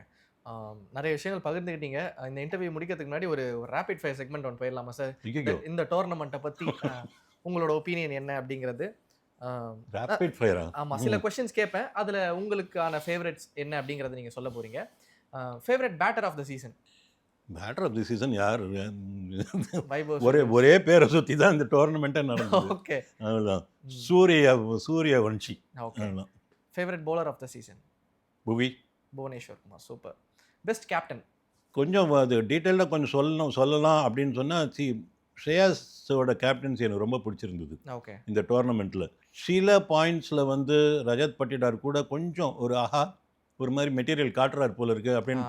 நிறைய விஷயங்கள் பகிர்ந்துக்கிட்டீங்க. இந்த இன்டர்வியூ முடிக்கிறதுக்கு முன்னாடி ஒரு ரேபிட் ஃபயர் செக்மெண்ட் ஒன்று போயிடலாமா சார்? இந்த டோர்னமெண்ட்டை பற்றி உங்களோட ஒப்பீனியன் என்ன அப்படிங்கிறது. ரேபிட் ஃபயரா? ஆமாம், சில கொஸ்டின்ஸ் கேட்பேன். அதில் உங்களுக்கான ஃபேவரட்ஸ் என்ன அப்படிங்கிறத நீங்கள் சொல்ல போகிறீங்க. Favourite batter of the season? Batter of the season யார்? வைபவ். ஒரே பேரை சுற்றி தான் இந்த டோர்னமெண்ட்டே நடந்தது. ஓகே. அதுதான் Suryavanshi. Okay. Favourite bowler of the season? Bhuvneshwar Kumar. Super. Best captain? கொஞ்சம் அது டீட்டெயிலாக கொஞ்சம் சொல்லலாம் அப்படின்னு சொன்னால் ஸ்ரேயாஸோட கேப்டன்சி எனக்கு ரொம்ப பிடிச்சிருந்தது. ஓகே. இந்த டோர்னமெண்ட்டில் சில பாயிண்ட்ஸில் வந்து ரஜத் பட்டிடார் கூட கொஞ்சம் ஒரு மாதிரி மெட்டீரியல் காட்டுறார் போல இருக்குது அப்படின்னு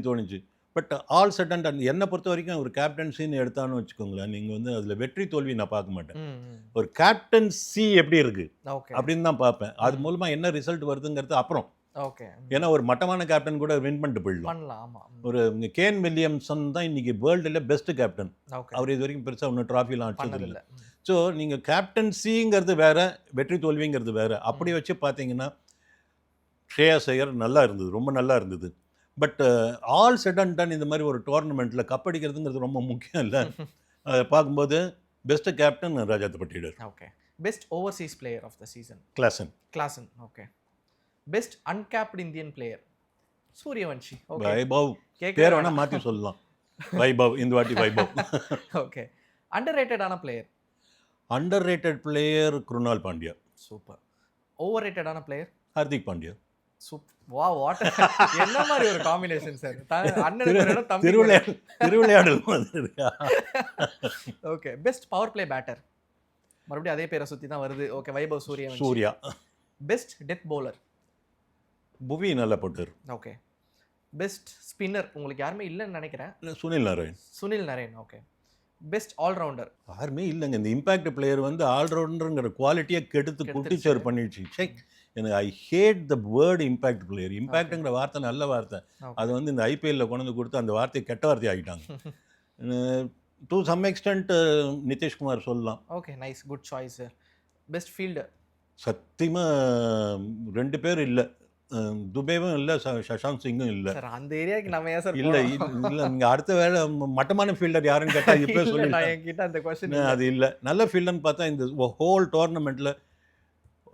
தோணுச்சு. பட் ஆல் செட் அண்ட் என்னை பொறுத்த வரைக்கும் ஒரு கேப்டன்சின்னு எடுத்தான்னு வச்சுக்கோங்களேன், நீங்கள் வந்து அதில் வெற்றி தோல்வி நான் பார்க்க மாட்டேன். ஒரு கேப்டன்சி எப்படி இருக்குது அப்படின்னு தான் பார்ப்பேன். அது மூலமாக என்ன ரிசல்ட் வருதுங்கிறது அப்புறம். ஓகே. ஏன்னா ஒரு மட்டமான கேப்டன் கூட வின் பண்ணிட்டு போயிடலாம். ஒரு கேன் வில்லியம்சன் தான் இன்னைக்கு வேர்ல்டுல பெஸ்ட் கேப்டன். அவர் இது வரைக்கும் பெருசாக ஒன்றும் ட்ராஃபிலாம் அடிச்சது இல்லை. ஸோ நீங்கள் கேப்டன்சிங்கிறது வேற, வெற்றி தோல்விங்கிறது வேற. அப்படி வச்சு பார்த்தீங்கன்னா ஸ்ரேயாஸ் ஐயர் நல்லா இருந்தது, ரொம்ப நல்லா இருந்தது. But all set and ton இந்த மாதிரி ஒரு டோர்னமெண்ட்டில் கப் அடிக்கிறதுங்கிறது ரொம்ப முக்கியம் இல்லை. அதை பார்க்கும்போது best captain Rajat Patidar. Okay. Best overseas player of the season? Klaasen. Okay. Best uncapped Indian player? Suryavanshi. Okay. Vaibhav. பேர் வேணா மாற்றி சொல்லலாம். வைபவ். இந்த வாட்டி வைபவ். ஓகே. அண்டர்ரேட்டடான player? Underrated player Krunal Pandya. Super. ஓவர்ரேட்டடான பிளேயர்? ஹார்திக் பாண்டியா. சூப்பர். வா, வாட் என்ன மாதிரி ஒரு combination sir. Thiruvilaiyadal. Okay. Best power play batter? மறுபடியும் அதே பேரை சுற்றி தான் வருது. Okay. Vaibhav Surya. Best death bowler? புவி நல்லா போட்டார். ஓகே. பெஸ்ட் ஸ்பின்னர் உங்களுக்கு யாருமே இல்லைன்னு நினைக்கிறேன். Sunil Narine. Okay. Best allrounder? யாருமே இல்லைங்க. இந்த இம்பாக்ட் பிளேயர் வந்து ஆல்ரவுண்டருங்கிற குவாலிட்டியை கெடுத்து குட்டிச்சேர் பண்ணிடுச்சு. எனக்கு I hate the word impact player. இம்பாக்ட்டுங்கிற வார்த்தை நல்ல வார்த்தை. அது வந்து இந்த ஐபிஎல்ல கொண்டு வந்து கொடுத்து அந்த வார்த்தையை கெட்ட வார்த்தை ஆகிட்டாங்க. டு சம் எக்ஸ்டென்ட் நிதிஷ்குமார் சொல்லலாம். Okay, nice, good choice sir. Best fielder? சத்தியமாக 2 பேர் இல்லை. துபேவும் இல்லை, சஷாந்த் சிங்கும் இல்லை. அந்த ஏரியாவுக்கு நம்ம ஏன் சார்? இல்லை, நீங்கள் அடுத்த வேலை மட்டமான ஃபீல்டர் யாருன்னு கேட்டால் இப்போ சொல்லி அது இல்லை. நல்ல ஃபீல்டர்னு பார்த்தா இந்த ஹோல் டோர்னமெண்ட்டில்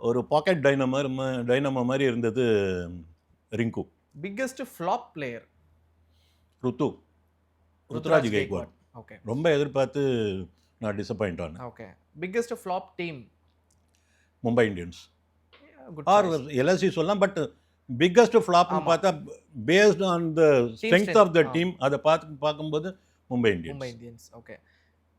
ஒரு பாக்கெட் டைனமோ மாதிரி இருந்தது Rinku. Biggest flop player? Ruturaj Gaikwad. Okay. ரொம்ப எதிர்பார்த்து நான் டிசப்பாயிண்ட் ஆனேன். Okay. Biggest flop team? Mumbai Indians or LSG சொல்லலாம். பட் பிக்கஸ்ட் ஃப்ளாப்னு பார்த்தா based on the strength of the team அதை பார்க்கும்போது Mumbai Indians. Okay.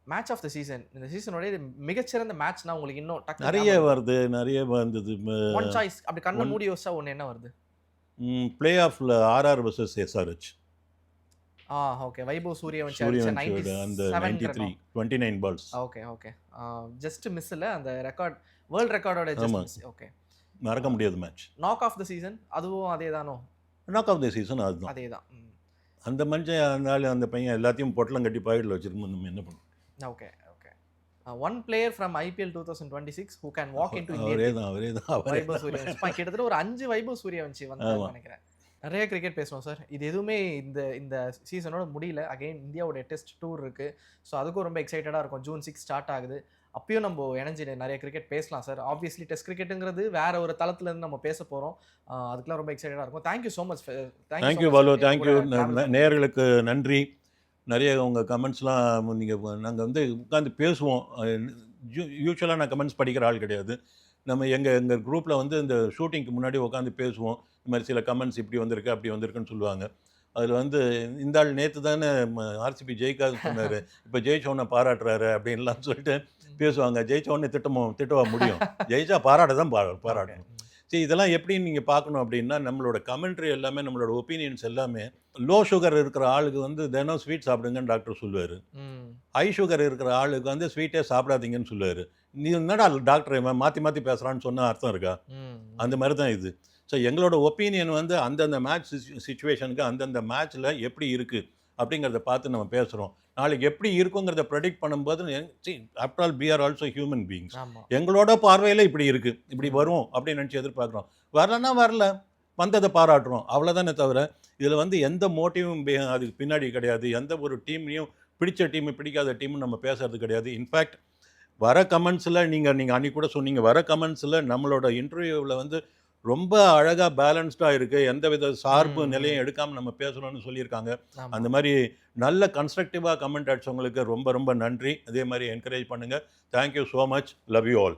Match of the season? இந்த சீசனோட மிகச்சிறந்த மேட்ச்னா உங்களுக்கு இன்னும் நிறைய வந்தது. ஒன் சாய்ஸ் அப்படி கண்ணை மூடி யோசிச்சா ஒன்று என்ன வருது? பிளே ஆஃப்ல RR versus SRH. Okay. Vaibhav Suryavanshi அந்த 29 பால்ஸ். ஓகே. ஜஸ்ட் மிஸ்ல அந்த ரெக்கார்ட், வேர்ல்ட் ரெக்கார்டோட ஜஸ்ட் மிஸ். ஓகே. மறக்க முடியாத match. Knock of the season அதுவும் அதேதானோ? நாக் ஆஃப் த சீசன் அதுதான். அதேதான். அந்த மனுஷன் அந்த பையன் எல்லாத்தையும் பொட்டலம் கட்டி பாக்கெட்டில் வச்சிருக்கோம். நம்ம என்ன பண்ணுவோம்? Okay. One player from IPL 2026 who can walk into India. அவரேதான். வைபவ் சூரியவன்ஷி. கிட்டத்தட்ட ஒரு 5 வைபவ் சூரியவன்ஷி வந்தாங்க நினைக்கிறேன். நிறைய கிரிக்கெட் பேசணும் சார். இது எதுவுமே இந்த சீசனோட முடியல. அகைன் இந்தியாவோட டெஸ்ட் டூர் இருக்குது. ஸோ அதுக்கும் ரொம்ப எக்ஸைட்டடாக இருக்கும். June 6 ஸ்டார்ட் ஆகுது. அப்பயும் நம்ம இணைஞ்சு நிறைய கிரிக்கெட் பேசலாம் சார். ஆப்வியஸ்லி டெஸ்ட் கிரிக்கெட்டுங்கிறது வேற ஒரு தளத்துலேருந்து நம்ம பேச போகிறோம். அதுக்கெலாம் ரொம்ப எக்ஸைட்டடாக இருக்கும். Thank you so much. Thank you Balu. Thank you. நேயர்களுக்கு நன்றி. நிறைய உங்கள் கமெண்ட்ஸ்லாம் நாங்கள் வந்து உட்காந்து பேசுவோம். யூஸ்வலாக நான் கமெண்ட்ஸ் படிக்கிற ஆள் கிடையாது. நம்ம எங்கள் குரூப்பில் வந்து இந்த ஷூட்டிங்க்கு முன்னாடி உட்காந்து பேசுவோம். இந்த மாதிரி சில கமெண்ட்ஸ் இப்படி வந்திருக்கு அப்படி வந்திருக்குன்னு சொல்லுவாங்க. அதில் வந்து இந்த ஆள் நேற்று தானே ஆர்சிபி ஜெயிக்காது சொன்னார், இப்போ ஜெயிச்சவனை பாராட்டுறாரு அப்படின்லாம் சொல்லிட்டு பேசுவாங்க. ஜெயிச்சவொடனே திட்டவா முடியும்? ஜெயிச்சா பாராட்ட தான் பாராட்டணும். சரி, இதெல்லாம் எப்படின்னு நீங்கள் பார்க்கணும் அப்படின்னா, நம்மளோட கமெண்ட்ரி எல்லாமே, நம்மளோட ஒப்பீனியன்ஸ் எல்லாமே, லோ சுகர் இருக்கிற ஆளுக்கு வந்து தினம் ஸ்வீட் சாப்பிடுங்கன்னு டாக்டர் சொல்லுவார். ம். ஹை சுகர் இருக்கிற ஆளுக்கு வந்து ஸ்வீட்டே சாப்பிடாதீங்கன்னு சொல்லுவார். நீ என்னடா டாக்டர் இவன் மாற்றி மாற்றி பேசுகிறான்னு சொன்னால் அர்த்தம் இருக்கா? ம். அந்த மாதிரி தான் இது. ஸோ எங்களோட ஒப்பீனியன் வந்து அந்தந்த மேட்ச் சிச்சுவேஷனுக்கு அந்தந்த மேட்ச்சில் எப்படி இருக்குது அப்படிங்கிறத பார்த்து நம்ம பேசுகிறோம். நாளைக்கு எப்படி இருக்குங்கிறத ப்ரெடிக்ட் பண்ணும்போது after all we are also human beings. ஆமா. எங்களோட பார்வையில் இப்படி இருக்குது, இப்படி வரும் அப்படின்னு நினச்சி எதிர்பார்க்குறோம். வரலன்னா வரல, வந்ததை பாராட்டுறோம், அவ்வளோதானே தவிர இதில் வந்து எந்த மோட்டிவும் அதுக்கு பின்னாடி கிடையாது. எந்த ஒரு டீம்லையும் பிடிச்ச டீமு பிடிக்காத டீம்னு நம்ம பேசுறது கிடையாது. இன்ஃபேக்ட் வர கமெண்ட்ஸில் நீங்கள் அன்றைக்கி கூட சொன்னீங்க, வர கமெண்ட்ஸில் நம்மளோட இன்டர்வியூவில் வந்து ரொம்ப அழகாக பேலன்ஸ்டாக இருக்குது, எந்த வித சார்பு நிலையும் எடுக்காமல் நம்ம பேசுகிறோன்னு சொல்லியிருக்காங்க. ஆமா. அந்த மாதிரி நல்ல கன்ஸ்ட்ரக்டிவாக கமெண்ட் அடிச்சவங்களுக்கு ரொம்ப ரொம்ப நன்றி. அதே மாதிரி என்கரேஜ் பண்ணுங்கள். Thank you so much. Love you all.